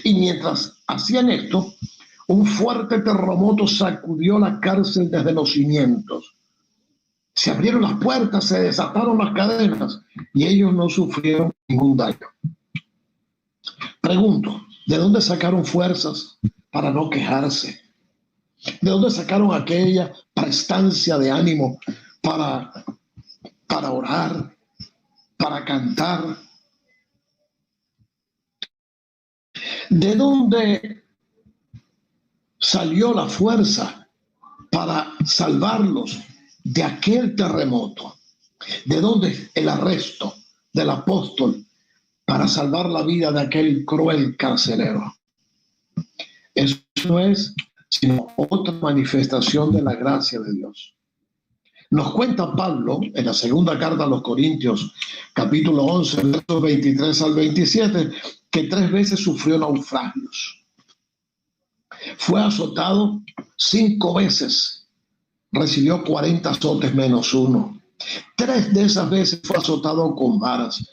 Y mientras hacían esto, un fuerte terremoto sacudió la cárcel desde los cimientos. Se abrieron las puertas, se desataron las cadenas y ellos no sufrieron ningún daño. Pregunto, ¿de dónde sacaron fuerzas para no quejarse? ¿De dónde sacaron aquella prestancia de ánimo para orar, para cantar? ¿De dónde salió la fuerza para salvarlos de aquel terremoto? ¿De dónde el arresto del apóstol para salvar la vida de aquel cruel carcelero? Eso no es sino otra manifestación de la gracia de Dios. Nos cuenta Pablo en la segunda carta a los Corintios, capítulo 11, versos 23 al 27, que 3 veces sufrió naufragios. Fue azotado 5 veces, recibió 40 azotes menos 1. 3 de esas veces fue azotado con varas.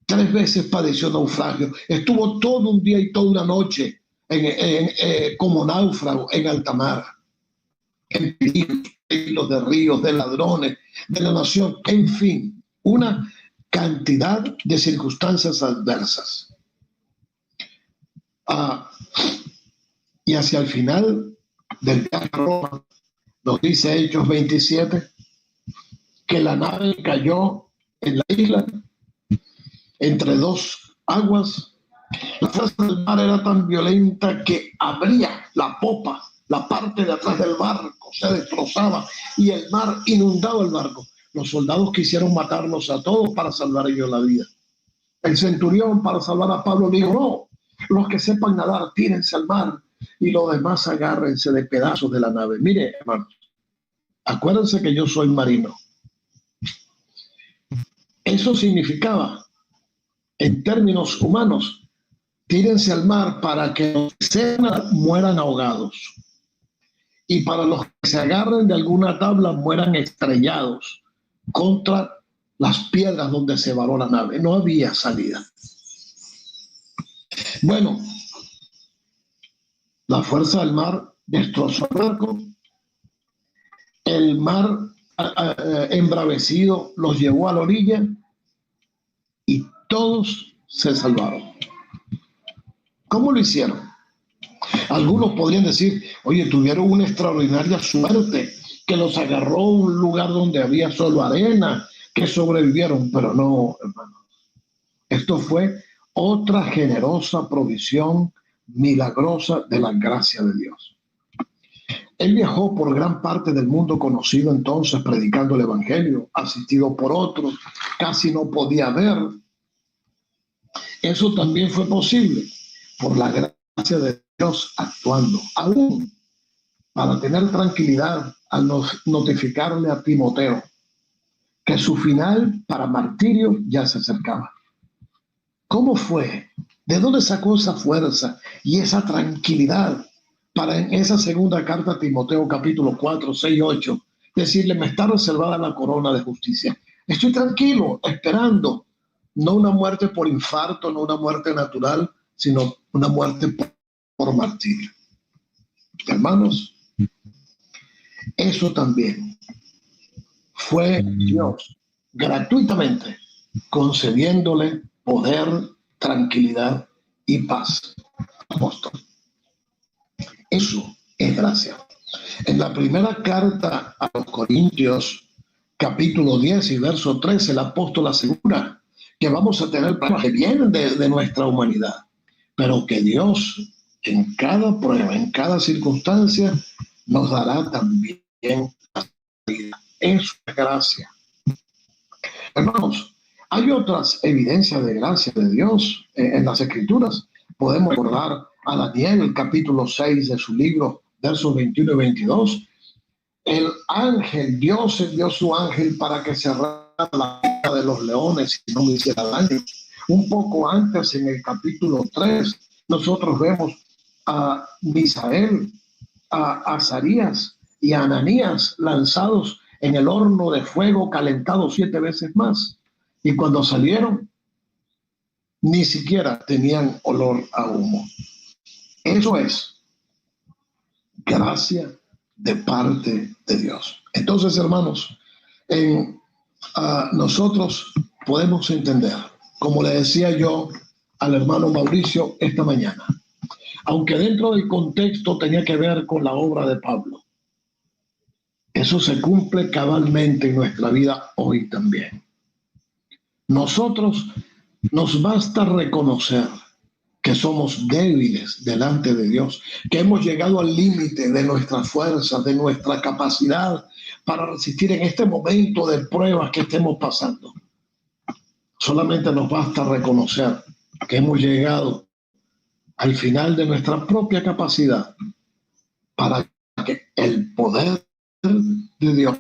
3 veces padeció naufragio. Estuvo todo un día y toda una noche como náufrago en alta mar, en peligros de ríos, de ladrones, de la nación, en fin, una cantidad de circunstancias adversas. Y hacia el final del viaje a Roma, nos dice Hechos 27, que la nave cayó en la isla entre 2 aguas. La fuerza del mar era tan violenta que abría la popa, la parte de atrás del barco, se destrozaba y el mar inundaba el barco. Los soldados quisieron matarlos a todos para salvar ellos la vida. El centurión, para salvar a Pablo, dijo: no, los que sepan nadar, tírense al mar y los demás agárrense de pedazos de la nave. Mire, hermanos, acuérdense que yo soy marino. Eso significaba, en términos humanos, tírense al mar para que los que se mueran ahogados y para los que se agarren de alguna tabla mueran estrellados contra las piedras donde se varó la nave. No había salida. Bueno, la fuerza del mar destrozó el barco. El mar embravecido los llevó a la orilla y todos se salvaron. ¿Cómo lo hicieron? Algunos podrían decir: oye, tuvieron una extraordinaria suerte, que los agarró a un lugar donde había solo arena, que sobrevivieron. Pero no, hermanos. Esto fue otra generosa provisión milagrosa de la gracia de Dios. Él viajó por gran parte del mundo conocido entonces, predicando el evangelio, asistido por otros, casi no podía ver. Eso también fue posible por la gracia de Dios actuando, aún para tener tranquilidad al notificarle a Timoteo que su final para martirio ya se acercaba. ¿Cómo fue? ¿De dónde sacó esa fuerza y esa tranquilidad para en esa segunda carta a Timoteo, capítulo 4, 6, 8, decirle: me está reservada la corona de justicia? Estoy tranquilo, esperando, no una muerte por infarto, no una muerte natural, sino una muerte por martirio. Hermanos, eso también fue Dios gratuitamente concediéndole poder, tranquilidad y paz al apóstol. Eso es gracia. En la primera carta a los Corintios, capítulo 10 y verso 13, el apóstol asegura que vamos a tener problemas que vienen de nuestra humanidad, pero que Dios en cada prueba, en cada circunstancia, nos dará también la vida. Eso es gracia. Hermanos, hay otras evidencias de gracia de Dios en las Escrituras. Podemos recordar a Daniel, el capítulo 6 de su libro, versos 21 y 22, el ángel, Dios envió su ángel para que cerrara la boca de los leones y no me hiciera daño. Un poco antes, en el capítulo 3, nosotros vemos a Misael, a Azarías y a Ananías lanzados en el horno de fuego calentado 7 veces más. Y cuando salieron, ni siquiera tenían olor a humo. Eso es gracia de parte de Dios. Entonces, hermanos, nosotros podemos entender, como le decía yo al hermano Mauricio esta mañana, aunque dentro del contexto tenía que ver con la obra de Pablo, eso se cumple cabalmente en nuestra vida hoy también. Nosotros nos basta reconocer que somos débiles delante de Dios, que hemos llegado al límite de nuestras fuerzas, de nuestra capacidad para resistir en este momento de pruebas que estemos pasando. Solamente nos basta reconocer que hemos llegado al final de nuestra propia capacidad para que el poder de Dios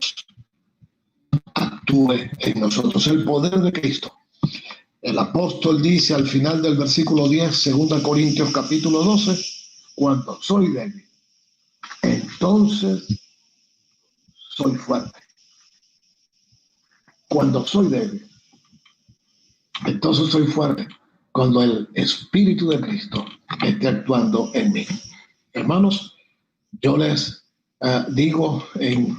actúe en nosotros, el poder de Cristo. El apóstol dice al final del versículo 10, 2 Corintios capítulo 12, cuando soy débil, entonces soy fuerte. Cuando soy débil, entonces soy fuerte, cuando el Espíritu de Cristo esté actuando en mí. Hermanos, yo les digo en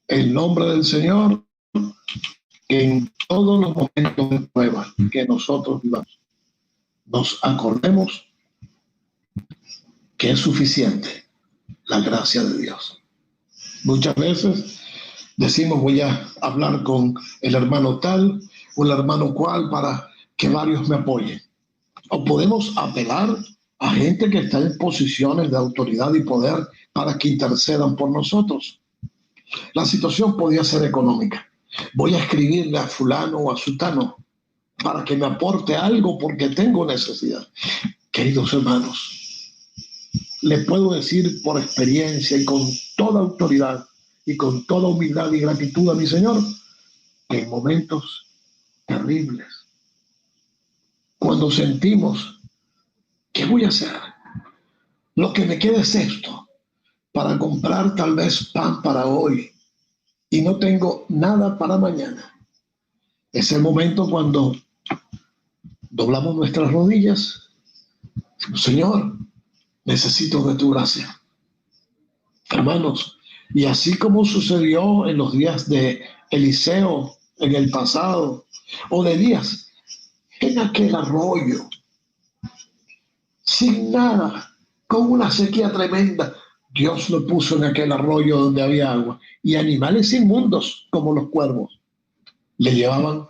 el nombre del Señor que en todos los momentos de prueba que nosotros vivamos, nos acordemos que es suficiente la gracia de Dios. Muchas veces decimos, voy a hablar con el hermano tal o el hermano cual para que varios me apoyen. O podemos apelar a gente que está en posiciones de autoridad y poder para que intercedan por nosotros. La situación podía ser económica. Voy a escribirle a fulano o a sutano para que me aporte algo porque tengo necesidad. Queridos hermanos, le puedo decir por experiencia y con toda autoridad y con toda humildad y gratitud a mi Señor que en momentos terribles, cuando sentimos, ¿qué voy a hacer? Lo que me queda es esto, para comprar tal vez pan para hoy y no tengo nada para mañana. Es el momento cuando doblamos nuestras rodillas. Señor, necesito de tu gracia. Hermanos, y así como sucedió en los días de Eliseo en el pasado, o de Elías, en aquel arroyo, sin nada, con una sequía tremenda, Dios lo puso en aquel arroyo donde había agua, y animales inmundos como los cuervos le llevaban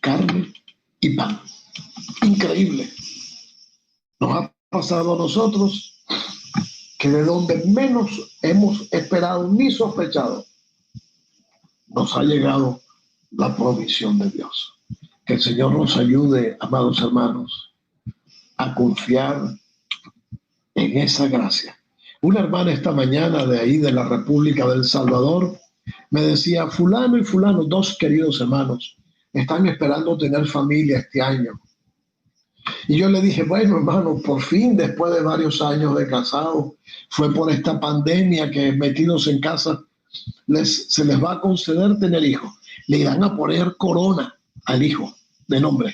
carne y pan. Increíble. Nos ha pasado a nosotros que de donde menos hemos esperado ni sospechado, nos ha llegado la provisión de Dios. Que el Señor nos ayude, amados hermanos, a confiar en esa gracia. Una hermana esta mañana de ahí, de la República del Salvador, me decía, fulano y fulano, 2 queridos hermanos, están esperando tener familia este año. Y yo le dije, bueno, hermano, por fin, después de varios años de casado, fue por esta pandemia que metidos en casa, se les va a conceder tener hijos. Le irán a poner corona al hijo de nombre.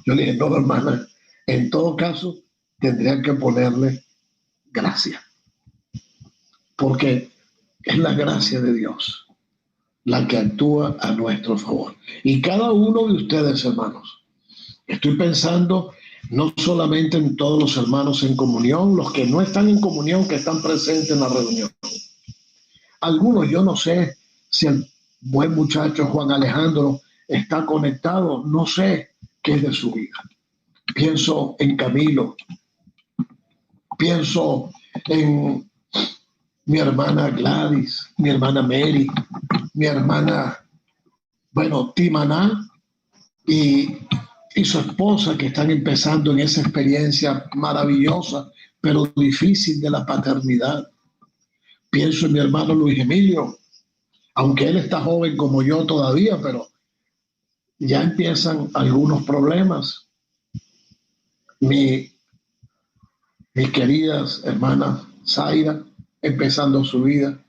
Yo le dije, no, hermana, en todo caso, tendrían que ponerle gracia. Porque es la gracia de Dios la que actúa a nuestro favor. Y cada uno de ustedes, hermanos, estoy pensando no solamente en todos los hermanos en comunión, los que no están en comunión, que están presentes en la reunión. Algunos, yo no sé si el buen muchacho Juan Alejandro está conectado, no sé qué es de su vida. Pienso en Camilo, pienso en mi hermana Gladys, mi hermana Mary, mi hermana, Timaná y su esposa, que están empezando en esa experiencia maravillosa, pero difícil de la paternidad. Pienso en mi hermano Luis Emilio, aunque él está joven como yo todavía, pero ya empiezan algunos problemas. Mis queridas hermanas Zaira, empezando su vida.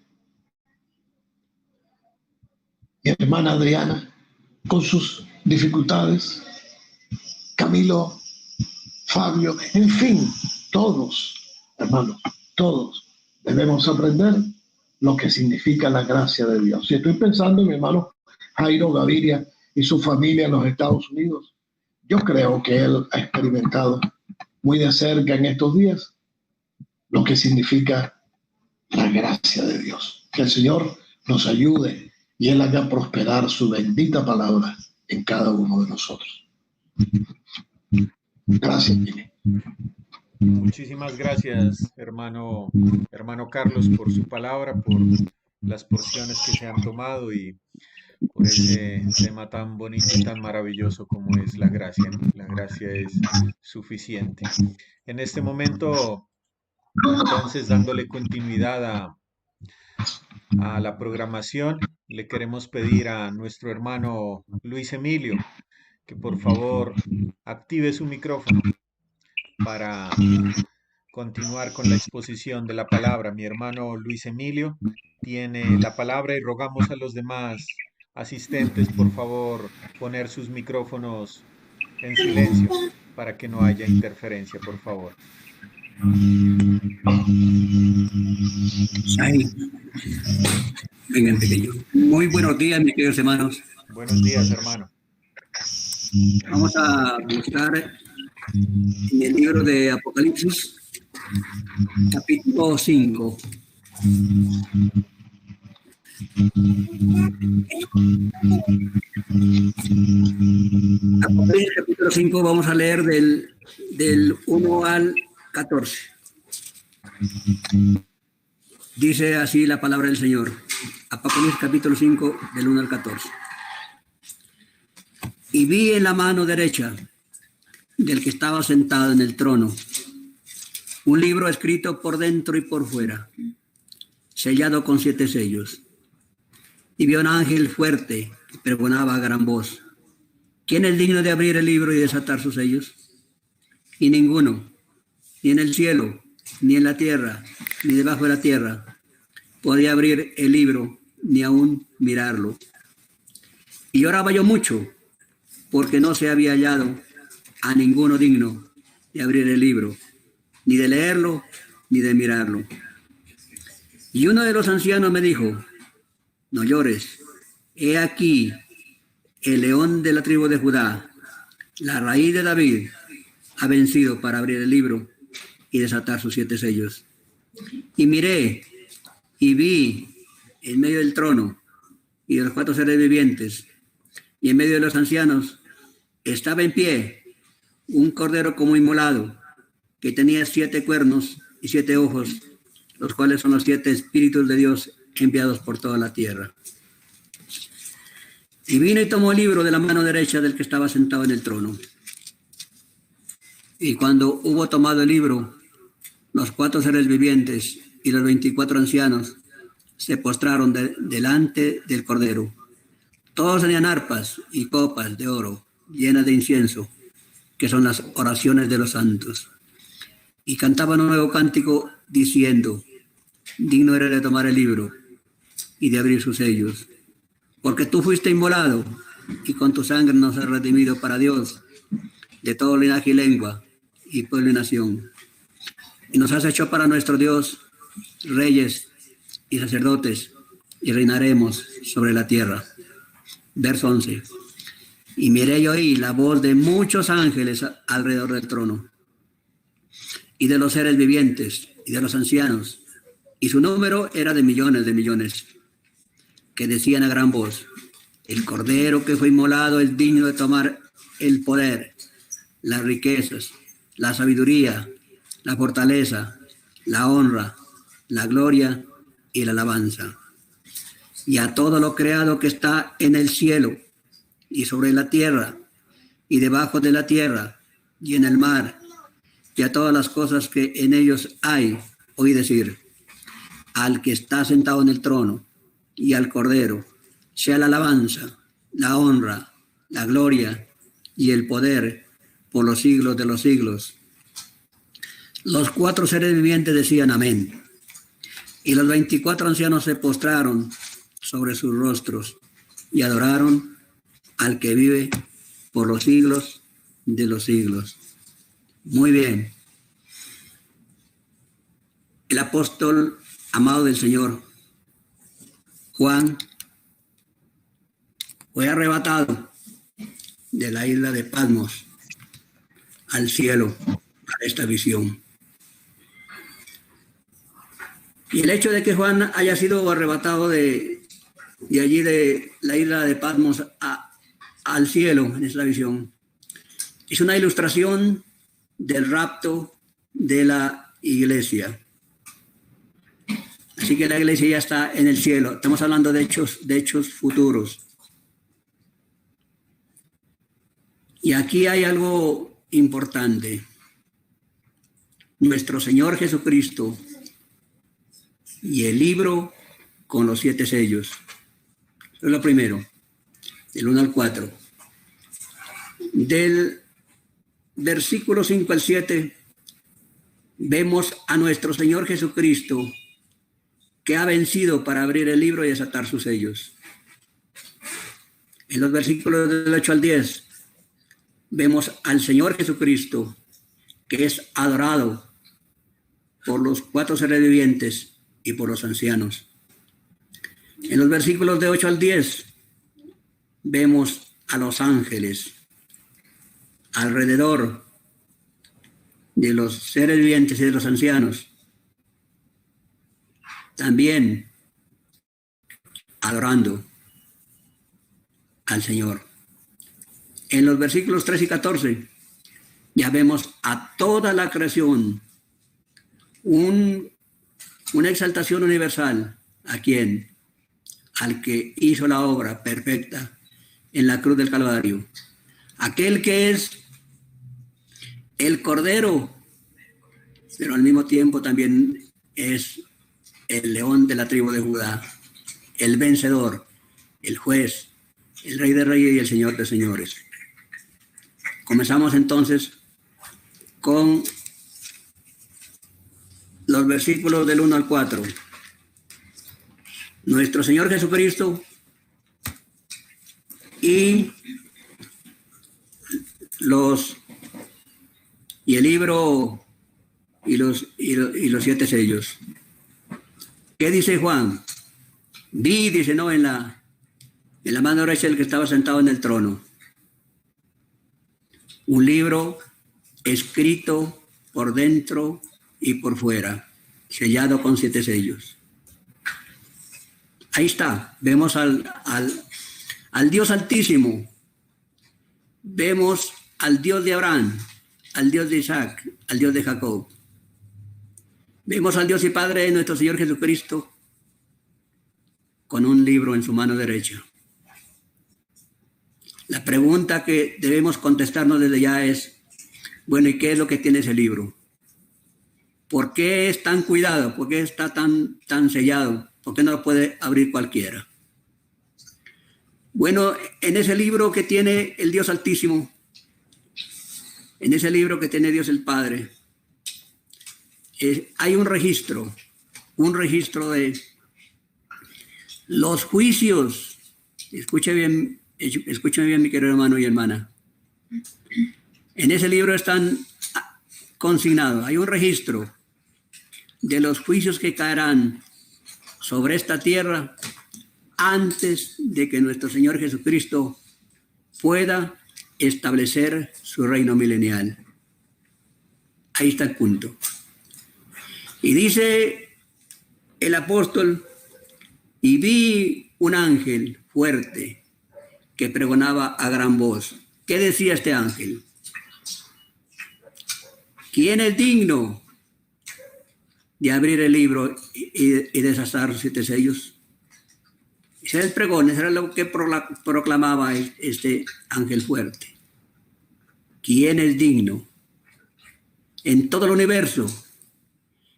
Mi hermana Adriana, con sus dificultades. Camilo, Fabio, en fin, todos, hermanos, todos debemos aprender lo que significa la gracia de Dios. Si estoy pensando en mi hermano Jairo Gaviria y su familia en los Estados Unidos, yo creo que él ha experimentado muy de cerca en estos días lo que significa la gracia de Dios. Que el Señor nos ayude y Él haga prosperar su bendita palabra en cada uno de nosotros. Gracias, Jimmy. Muchísimas gracias, hermano Carlos, por su palabra, por las porciones que se han tomado y por ese tema tan bonito y tan maravilloso como es la gracia, ¿no? La gracia es suficiente. En este momento, entonces, dándole continuidad a la programación, le queremos pedir a nuestro hermano Luis Emilio que por favor active su micrófono para continuar con la exposición de la palabra. Mi hermano Luis Emilio tiene la palabra y rogamos a los demás asistentes, por favor, poner sus micrófonos en silencio para que no haya interferencia, por favor. Ahí. Vengan, pequeño. Muy buenos días, mis queridos hermanos. Buenos días, hermano. Vamos a buscar en el libro de Apocalipsis, capítulo 5. Apocalipsis, capítulo 5, vamos a leer del 1 al 14. Dice así la palabra del Señor. Apocalipsis, capítulo 5, del 1 al 14. Y vi en la mano derecha del que estaba sentado en el trono un libro escrito por dentro y por fuera, sellado con 7 sellos. Y vi un ángel fuerte que pregonaba a gran voz: ¿quién es digno de abrir el libro y desatar sus sellos? Y ninguno, ni en el cielo, ni en la tierra, ni debajo de la tierra, podía abrir el libro, ni aún mirarlo. Y lloraba yo mucho, porque no se había hallado a ninguno digno de abrir el libro, ni de leerlo, ni de mirarlo. Y uno de los ancianos me dijo: no llores, he aquí el león de la tribu de Judá, la raíz de David, ha vencido para abrir el libro y desatar sus 7 sellos. Y miré y vi en medio del trono y de los 4 seres vivientes y en medio de los ancianos estaba en pie un cordero como inmolado, que tenía 7 cuernos y 7 ojos, los cuales son los 7 espíritus de Dios enviados por toda la tierra. Y vino y tomó el libro de la mano derecha del que estaba sentado en el trono. Y cuando hubo tomado el libro, los 4 seres vivientes y los 24 ancianos se postraron delante del cordero. Todos tenían arpas y copas de oro llenas de incienso, que son las oraciones de los santos. Y cantaban un nuevo cántico diciendo: digno eres de tomar el libro y de abrir sus sellos, porque tú fuiste inmolado y con tu sangre nos has redimido para Dios de todo linaje y lengua y pueblo y nación. Y nos has hecho para nuestro Dios reyes y sacerdotes, y reinaremos sobre la tierra. Verso 11. Y miré y oí la voz de muchos ángeles alrededor del trono, y de los seres vivientes, y de los ancianos, y su número era de millones, que decían a gran voz: el cordero que fue inmolado es digno de tomar el poder, las riquezas, la sabiduría, la fortaleza, la honra, la gloria y la alabanza. Y a todo lo creado que está en el cielo y sobre la tierra y debajo de la tierra y en el mar, y a todas las cosas que en ellos hay, oí decir: al que está sentado en el trono y al Cordero, sea la alabanza, la honra, la gloria y el poder por los siglos de los siglos. Los 4 seres vivientes decían amén. Y los 24 ancianos se postraron sobre sus rostros y adoraron al que vive por los siglos de los siglos. Muy bien. El apóstol amado del Señor, Juan, fue arrebatado de la isla de Patmos al cielo para esta visión. Y el hecho de que Juan haya sido arrebatado de allí de la isla de Patmos al cielo en esta visión es una ilustración del rapto de la iglesia. Así que la iglesia ya está en el cielo. Estamos hablando de hechos futuros. Y aquí hay algo importante. Nuestro Señor Jesucristo y el libro con los 7 sellos. Eso es lo primero, del 1 al 4. Del versículo 5 al 7, vemos a nuestro Señor Jesucristo que ha vencido para abrir el libro y desatar sus sellos. En los versículos del 8 al 10, vemos al Señor Jesucristo que es adorado por los 4 seres vivientes y por los ancianos. En los versículos de 8 al 10 vemos a los ángeles alrededor de los seres vivientes y de los ancianos, también adorando al Señor. En los versículos 3 y 14 ya vemos a toda la creación una exaltación universal. ¿A quién? Al que hizo la obra perfecta en la cruz del Calvario. Aquel que es el Cordero, pero al mismo tiempo también es el león de la tribu de Judá, el vencedor, el juez, el Rey de Reyes y el Señor de Señores. Comenzamos entonces con los versículos del 1 al 4. Nuestro Señor Jesucristo y el libro y los 7 sellos. ¿Qué dice Juan? Vi, dice, no, en la mano derecha del que estaba sentado en el trono, un libro escrito por dentro y por fuera, sellado con 7 sellos. Ahí está, vemos al Dios Altísimo, vemos al Dios de Abraham, al Dios de Isaac, al Dios de Jacob. Vemos al Dios y Padre de nuestro Señor Jesucristo con un libro en su mano derecha. La pregunta que debemos contestarnos desde ya es, bueno, ¿y qué es lo que tiene ese libro? ¿Por qué es tan cuidado? ¿Por qué está tan sellado? ¿Por qué no lo puede abrir cualquiera? Bueno, en ese libro que tiene el Dios Altísimo, en ese libro que tiene Dios el Padre, hay un registro de los juicios. Escúcheme bien, mi querido hermano y hermana. En ese libro están consignados, hay un registro de los juicios que caerán sobre esta tierra antes de que nuestro Señor Jesucristo pueda establecer su reino milenial. Ahí está el punto. Y dice el apóstol, y vi un ángel fuerte que pregonaba a gran voz. ¿Qué decía este ángel? ¿Quién es digno de abrir el libro y desatar los 7 sellos? Ese era el pregón, ese era lo que proclamaba este ángel fuerte. ¿Quién es digno? En todo el universo,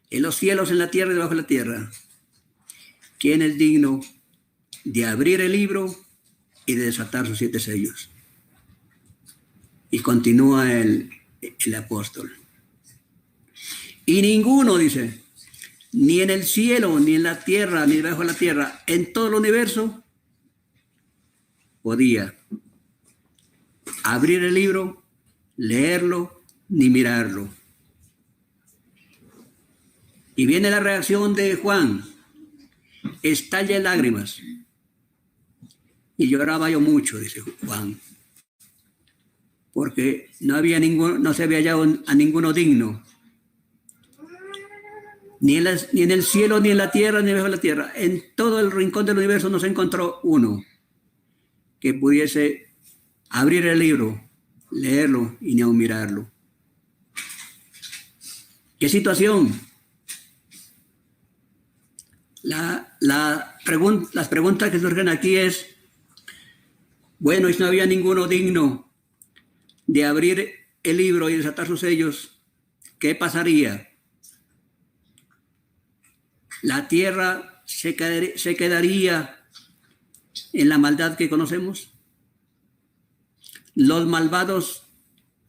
en los cielos, en la tierra y debajo de la tierra, ¿quién es digno de abrir el libro y de desatar sus 7 sellos? Y continúa el apóstol. Y ninguno, dice, ni en el cielo, ni en la tierra, ni debajo de la tierra, en todo el universo, podía abrir el libro, leerlo, ni mirarlo. Y viene la reacción de Juan. Estalla en lágrimas. Y lloraba yo mucho, dice Juan, porque no se había hallado a ninguno digno, ni en el cielo, ni en la tierra, ni debajo de la tierra. En todo el rincón del universo no se encontró uno que pudiese abrir el libro, leerlo y ni aun mirarlo. ¿Qué situación? Las preguntas que surgen aquí es, bueno, y si no había ninguno digno de abrir el libro y desatar sus sellos, ¿qué pasaría? ¿La tierra se quedaría en la maldad que conocemos? ¿Los malvados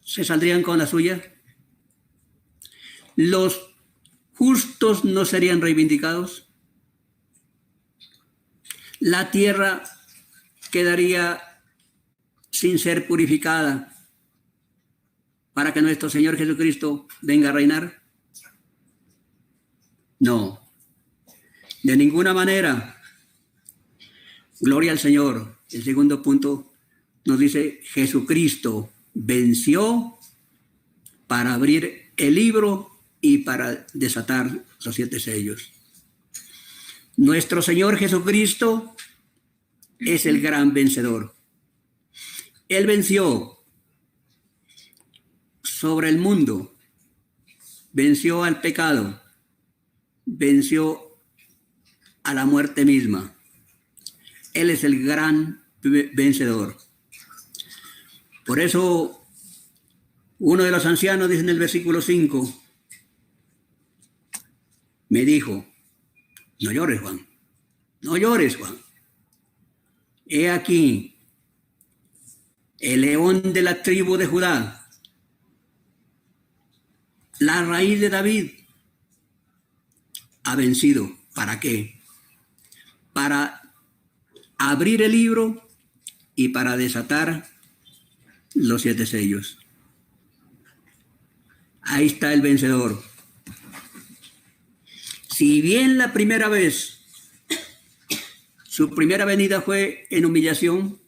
se saldrían con la suya? ¿Los justos no serían reivindicados? ¿La tierra quedaría sin ser purificada para que nuestro Señor Jesucristo venga a reinar? No, de ninguna manera. Gloria al Señor. El segundo punto nos dice, Jesucristo venció para abrir el libro y para desatar los 7 sellos. Nuestro Señor Jesucristo es el gran vencedor. Él venció sobre el mundo, venció al pecado, venció a la muerte misma. Él es el gran vencedor. Por eso, uno de los ancianos dice en el versículo 5, me dijo, no llores, Juan, no llores, Juan. He aquí, el león de la tribu de Judá, la raíz de David, ha vencido. ¿Para qué? Para abrir el libro y para desatar los 7 sellos. Ahí está el vencedor. Si bien la primera vez, su primera venida fue en humillación,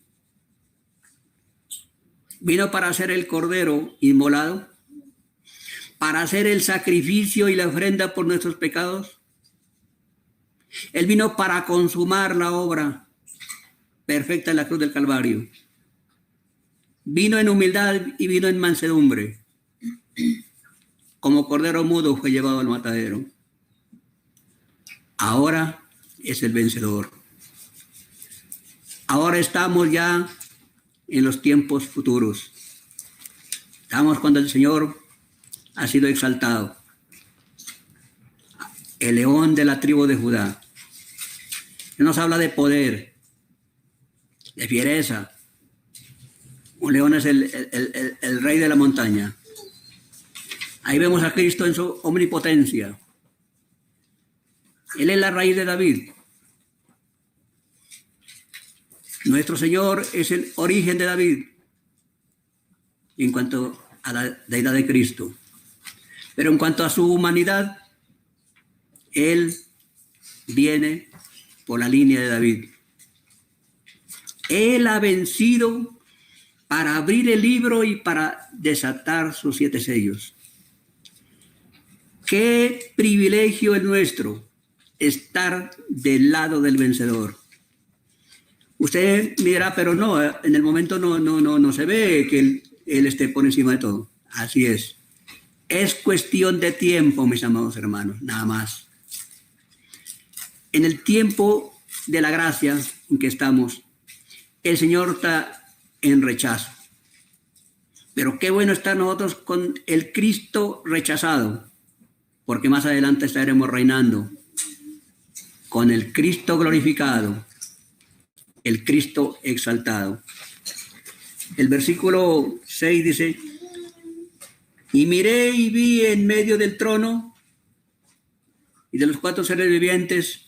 vino para hacer el cordero inmolado, para hacer el sacrificio y la ofrenda por nuestros pecados. Él vino para consumar la obra perfecta en la cruz del Calvario. Vino en humildad y vino en mansedumbre. Como cordero mudo fue llevado al matadero. Ahora es el vencedor. Ahora estamos ya en los tiempos futuros. Estamos cuando el Señor ha sido exaltado. El león de la tribu de Judá. Él nos habla de poder, de fiereza. Un león es el rey de la montaña. Ahí vemos a Cristo en su omnipotencia. Él es la raíz de David. Nuestro Señor es el origen de David en cuanto a la deidad de Cristo. Pero en cuanto a su humanidad, Él viene por la línea de David. Él ha vencido para abrir el libro y para desatar sus 7 sellos. Qué privilegio es nuestro estar del lado del vencedor. Usted dirá, pero no, en el momento no se ve que él esté por encima de todo. Así es. Es cuestión de tiempo, mis amados hermanos, nada más. En el tiempo de la gracia en que estamos, el Señor está en rechazo. Pero qué bueno estar nosotros con el Cristo rechazado, porque más adelante estaremos reinando con el Cristo glorificado, el Cristo exaltado. El versículo 6 dice, y miré y vi en medio del trono y de los 4 seres vivientes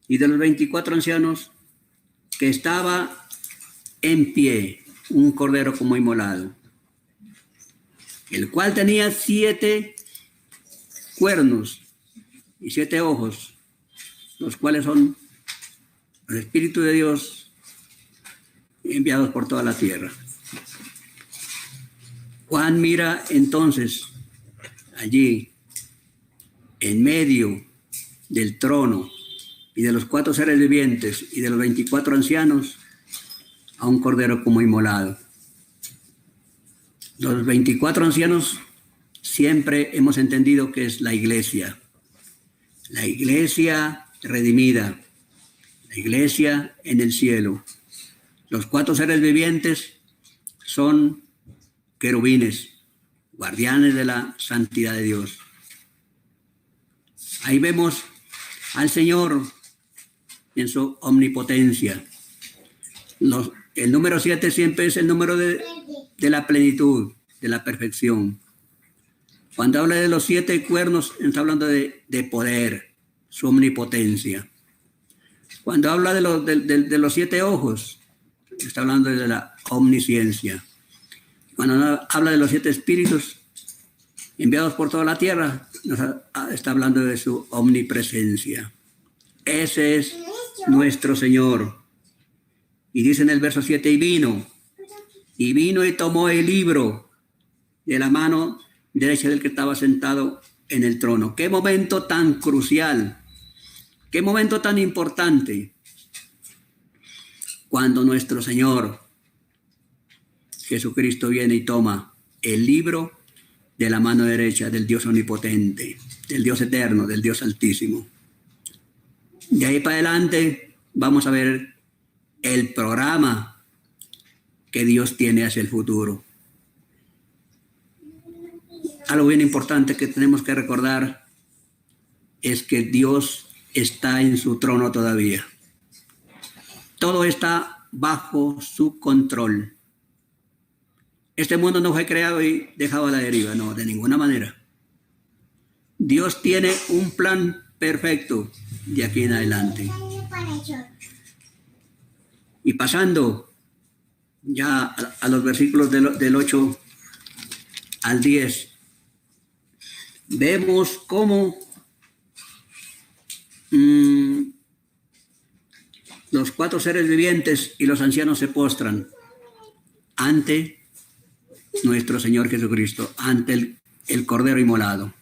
y de los 24 ancianos que estaba en pie un cordero como inmolado, el cual tenía 7 cuernos y 7 ojos, los cuales son el Espíritu de Dios enviados por toda la tierra. Juan mira entonces allí, en medio del trono y de los 4 seres vivientes y de los 24 ancianos, a un cordero como inmolado. Los 24 ancianos siempre hemos entendido que es la iglesia redimida, la iglesia en el cielo. Los 4 seres vivientes son querubines, guardianes de la santidad de Dios. Ahí vemos al Señor en su omnipotencia. El número 7 siempre es el número de la plenitud, de la perfección. Cuando habla de los 7 cuernos, está hablando de poder, su omnipotencia. Cuando habla de los 7 ojos, está hablando de la omnisciencia. Cuando habla de los 7 espíritus enviados por toda la tierra, está hablando de su omnipresencia. Ese es nuestro Señor. Y dice en el verso 7, y vino y tomó el libro de la mano derecha del que estaba sentado en el trono. Qué momento tan crucial, qué momento tan importante, cuando nuestro Señor Jesucristo viene y toma el libro de la mano derecha del Dios omnipotente, del Dios eterno, del Dios altísimo. De ahí para adelante vamos a ver el programa que Dios tiene hacia el futuro. Algo bien importante que tenemos que recordar es que Dios está en su trono todavía. Todo está bajo su control. Este mundo no fue creado y dejado a la deriva, no, de ninguna manera. Dios tiene un plan perfecto de aquí en adelante. Y pasando ya a los versículos del 8 al 10, vemos cómo los 4 seres vivientes y los ancianos se postran ante nuestro Señor Jesucristo, ante el Cordero inmolado.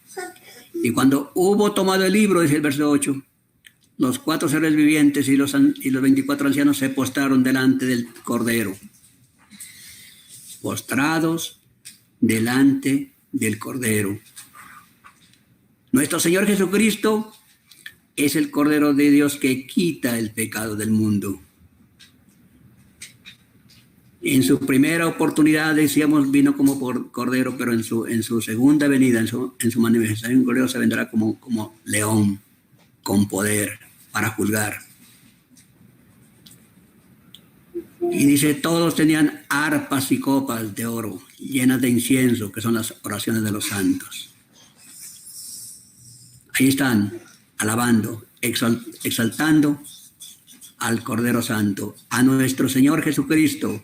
Y cuando hubo tomado el libro, dice el verso 8, los 4 seres vivientes y los 24 ancianos se postraron delante del Cordero. Postrados delante del Cordero. Nuestro Señor Jesucristo es el Cordero de Dios que quita el pecado del mundo. En su primera oportunidad, decíamos, vino como por Cordero, pero en su segunda venida, en su manifestación gloriosa, vendrá como león, con poder para juzgar. Y dice, todos tenían arpas y copas de oro llenas de incienso, que son las oraciones de los santos. Ahí están, alabando, exaltando al Cordero Santo, a nuestro Señor Jesucristo,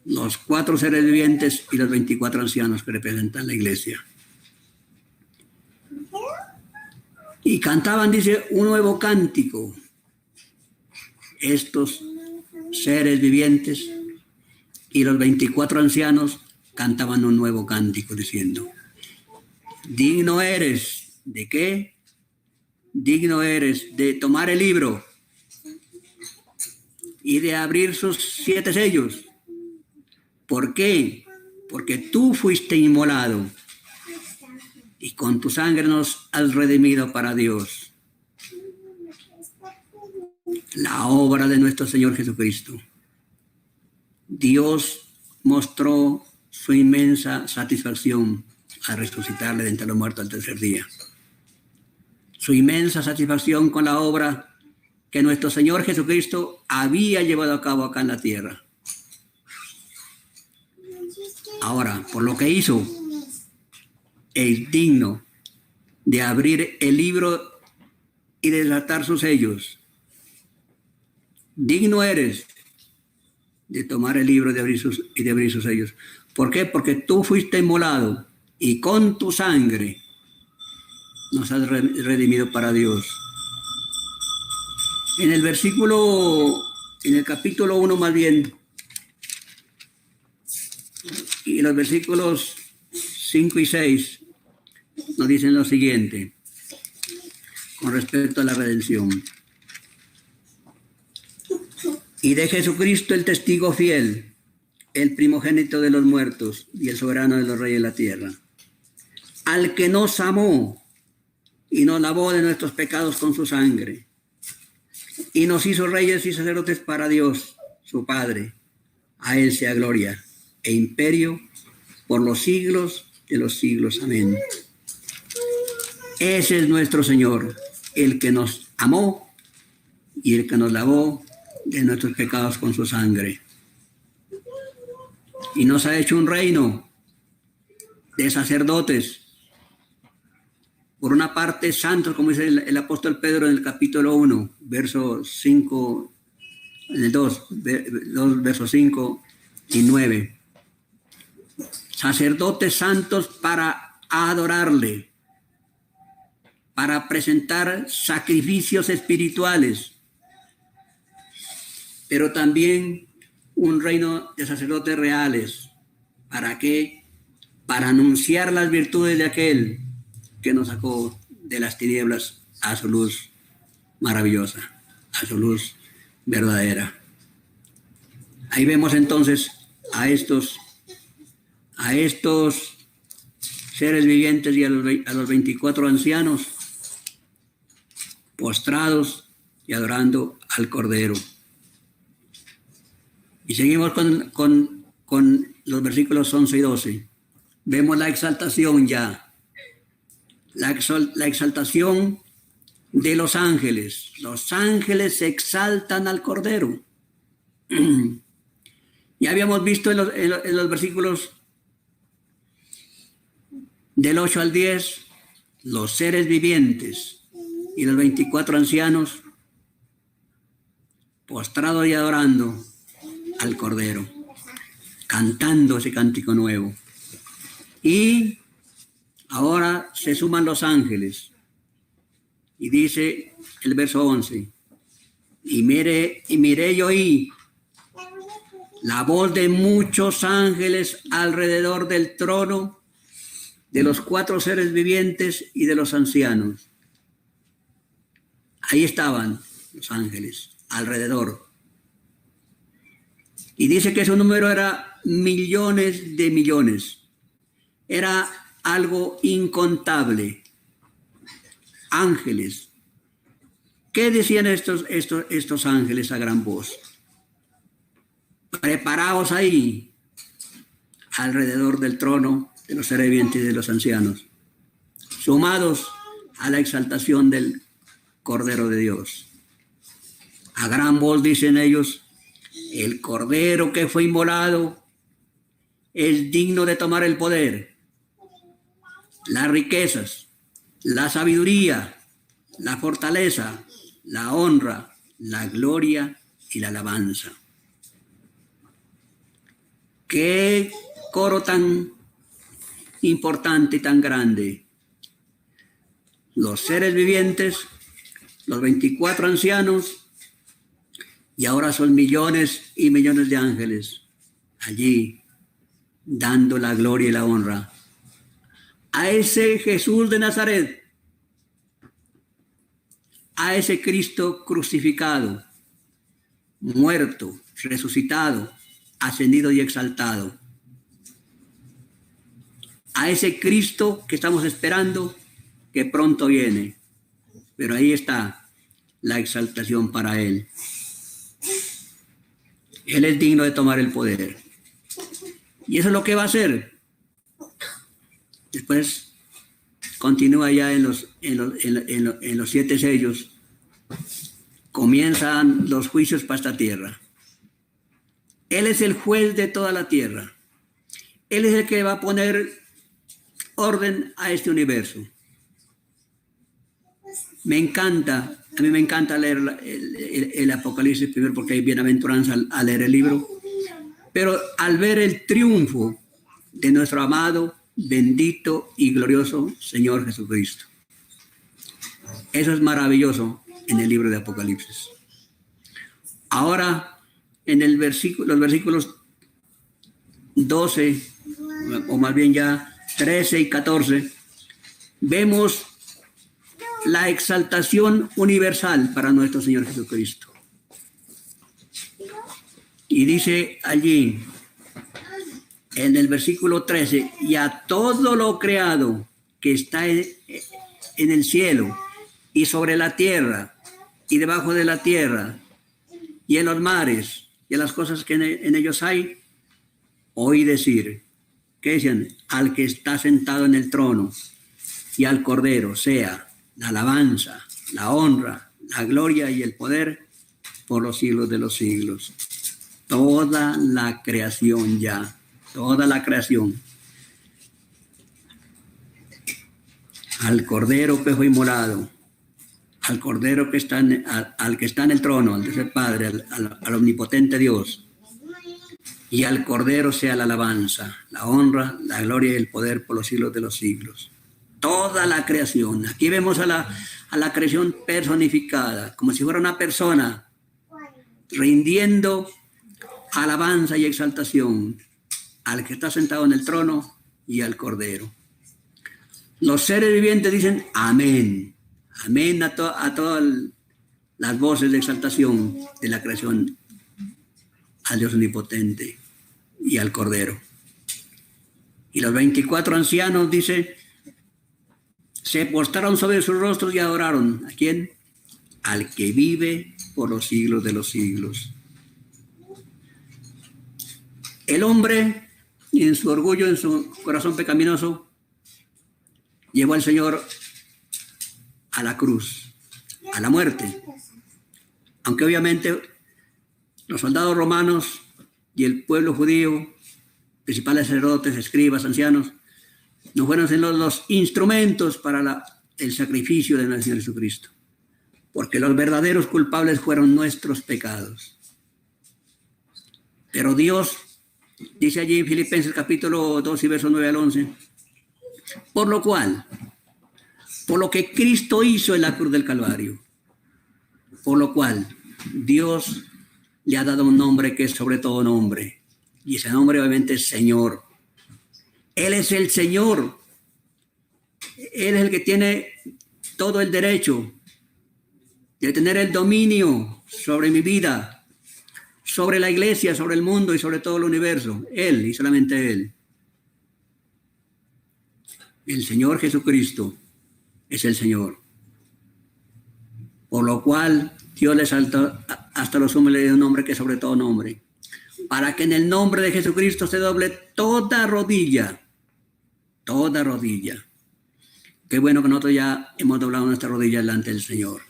los 4 seres vivientes y los 24 ancianos que representan la iglesia. Y cantaban, dice, un nuevo cántico. Estos seres vivientes y los 24 ancianos cantaban un nuevo cántico diciendo, digno eres, ¿de qué? Digno eres de tomar el libro y de abrir sus 7 sellos. ¿Por qué? Porque tú fuiste inmolado y con tu sangre nos has redimido para Dios. La obra de nuestro Señor Jesucristo. Dios mostró su inmensa satisfacción al resucitarle de entre los muertos al tercer día. su inmensa satisfacción con la obra que nuestro Señor Jesucristo había llevado a cabo acá en la tierra. Ahora, por lo que hizo, es digno de abrir el libro y de desatar sus sellos. Digno eres de tomar el libro y de abrir sus sellos. ¿Por qué? Porque tú fuiste inmolado y con tu sangre nos has redimido para Dios. En el capítulo 1 más bien, y los versículos 5 y 6 nos dicen lo siguiente con respecto a la redención. Y de Jesucristo el testigo fiel, el primogénito de los muertos y el soberano de los reyes de la tierra, al que nos amó y nos lavó de nuestros pecados con su sangre, y nos hizo reyes y sacerdotes para Dios, su Padre. A él sea gloria e imperio por los siglos de los siglos. Amén. Ese es nuestro Señor, el que nos amó y el que nos lavó de nuestros pecados con su sangre. Y nos ha hecho un reino de sacerdotes. Por una parte, santos, como dice el apóstol Pedro en el capítulo 1, verso 5, en el 2 versos 5 y 9. Sacerdotes santos para adorarle, para presentar sacrificios espirituales, pero también un reino de sacerdotes reales. ¿Para qué? Para anunciar las virtudes de aquel que nos sacó de las tinieblas a su luz maravillosa, a su luz verdadera. Ahí vemos entonces a estos seres vivientes y a los 24 ancianos postrados y adorando al Cordero. Y seguimos con los versículos 11 y 12. Vemos la exaltación ya. La exaltación de los ángeles. Los ángeles exaltan al Cordero. Ya habíamos visto en los versículos del 8 al 10, los seres vivientes y los 24 ancianos postrados y adorando al Cordero, cantando ese cántico nuevo. Y ahora se suman los ángeles. Y dice el verso 11, y miré y oí la voz de muchos ángeles alrededor del trono, de los 4 seres vivientes y de los ancianos. Ahí estaban los ángeles alrededor. Y dice que su número era millones de millones. Era algo incontable. Ángeles. ¿Qué decían estos ángeles a gran voz? Preparaos ahí, alrededor del trono de los seres vivientes y de los ancianos, sumados a la exaltación del Cordero de Dios. A gran voz dicen ellos, el Cordero que fue inmolado es digno de tomar el poder, las riquezas, la sabiduría, la fortaleza, la honra, la gloria y la alabanza. Qué coro tan importante y tan grande. Los seres vivientes, los 24 ancianos, y ahora son millones y millones de ángeles allí dando la gloria y la honra a ese Jesús de Nazaret, a ese Cristo crucificado, muerto, resucitado, ascendido y exaltado, a ese Cristo que estamos esperando que pronto viene. Pero ahí está la exaltación para Él. Él es digno de tomar el poder. Y eso es lo que va a hacer. Después continúa ya en los 7 sellos, comienzan los juicios para esta tierra. Él es el juez de toda la tierra. Él es el que va a poner orden a este universo. A mí me encanta leer el Apocalipsis primero porque hay bienaventuranza al leer el libro, pero al ver el triunfo de nuestro amado, bendito y glorioso Señor Jesucristo. Eso es maravilloso en el libro de Apocalipsis. Ahora, en los versículos 12, o más bien ya 13 y 14, vemos la exaltación universal para nuestro Señor Jesucristo. Y dice allí, en el versículo 13, y a todo lo creado que está en el cielo y sobre la tierra y debajo de la tierra y en los mares y en las cosas que en ellos hay, oí decir, ¿qué dicen? Al que está sentado en el trono y al Cordero sea la alabanza, la honra, la gloria y el poder por los siglos de los siglos. Toda la creación ya, toda la creación. Al Cordero que fue inmolado, al Cordero que está al que está en el trono, al tercer Padre, al omnipotente Dios, y al Cordero sea la alabanza, la honra, la gloria y el poder por los siglos de los siglos. Toda la creación. Aquí vemos a la creación personificada, como si fuera una persona, rindiendo alabanza y exaltación al que está sentado en el trono y al Cordero. Los seres vivientes dicen amén. Amén a todas las voces de exaltación de la creación al Dios omnipotente y al Cordero. Y los 24 ancianos, dice, se postraron sobre sus rostros y adoraron. ¿A quién? Al que vive por los siglos de los siglos. El hombre, en su orgullo, en su corazón pecaminoso, llevó al Señor a la cruz, a la muerte. Aunque obviamente los soldados romanos y el pueblo judío, principales sacerdotes, escribas, ancianos, no fueron sino los instrumentos para el sacrificio de nuestro Señor Jesucristo, porque los verdaderos culpables fueron nuestros pecados. Pero Dios, dice allí en Filipenses capítulo 2 y verso 9 al 11, por lo que Cristo hizo en la cruz del Calvario, por lo cual Dios le ha dado un nombre que es sobre todo nombre, y ese nombre obviamente es Señor. Él es el Señor. Él es el que tiene todo el derecho de tener el dominio sobre mi vida, sobre la iglesia, sobre el mundo y sobre todo el universo. Él y solamente Él. El Señor Jesucristo es el Señor. Por lo cual Dios le saltó hasta los hombres, le dio un nombre que es sobre todo nombre, para que en el nombre de Jesucristo se doble toda rodilla. Toda rodilla. Qué bueno que nosotros ya hemos doblado nuestra rodilla delante del Señor.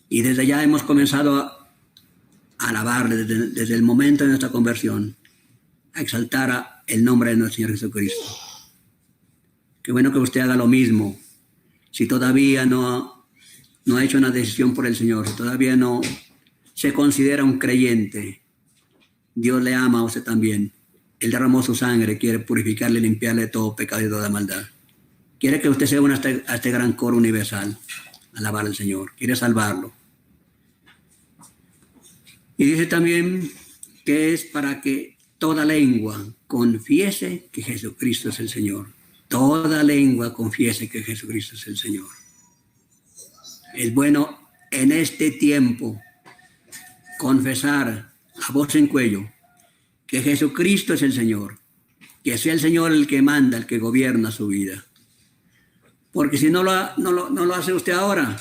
Y desde ya hemos comenzado a alabarle desde el momento de nuestra conversión, a exaltar el nombre de nuestro Señor Jesucristo. Qué bueno que usted haga lo mismo. Si todavía no ha hecho una decisión por el Señor, si todavía no se considera un creyente, Dios le ama a usted también. Él derramó su sangre, quiere purificarle, limpiarle de todo pecado y toda maldad. Quiere que usted se una a este gran coro universal, alabar al Señor, quiere salvarlo. Y dice también que es para que toda lengua confiese que Jesucristo es el Señor. Toda lengua confiese que Jesucristo es el Señor. Es bueno en este tiempo confesar a voz en cuello que Jesucristo es el Señor, que sea el Señor el que manda, el que gobierna su vida. Porque si no lo hace usted ahora,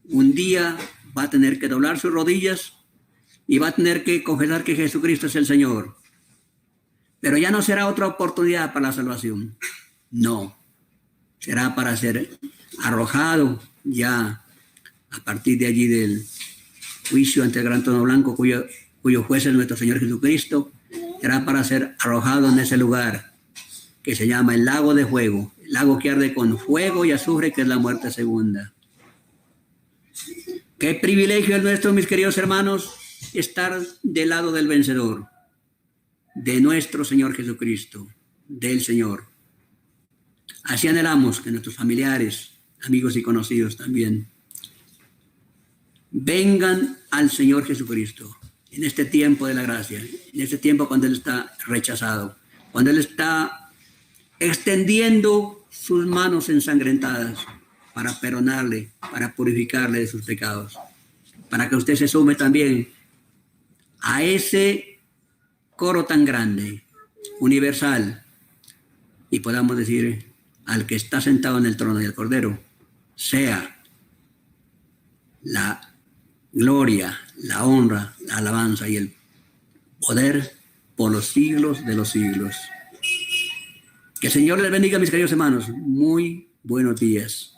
un día va a tener que doblar sus rodillas y va a tener que confesar que Jesucristo es el Señor. Pero ya no será otra oportunidad para la salvación. No. será para ser arrojado ya a partir de allí del juicio ante el gran trono blanco, cuyo juez es nuestro Señor Jesucristo. Será para ser arrojado en ese lugar que se llama el lago de fuego, el lago que arde con fuego y azufre, que es la muerte segunda. Qué privilegio es nuestro, mis queridos hermanos, estar del lado del vencedor, de nuestro Señor Jesucristo, del Señor. Así anhelamos que nuestros familiares, amigos y conocidos también vengan al Señor Jesucristo en este tiempo de la gracia, en este tiempo cuando Él está rechazado, cuando Él está extendiendo sus manos ensangrentadas para perdonarle, para purificarle de sus pecados, para que usted se sume también a ese coro tan grande, universal, y podamos decir al que está sentado en el trono y el Cordero, sea la gloria, la honra, la alabanza y el poder por los siglos de los siglos. Que el Señor les bendiga, mis queridos hermanos. Muy buenos días.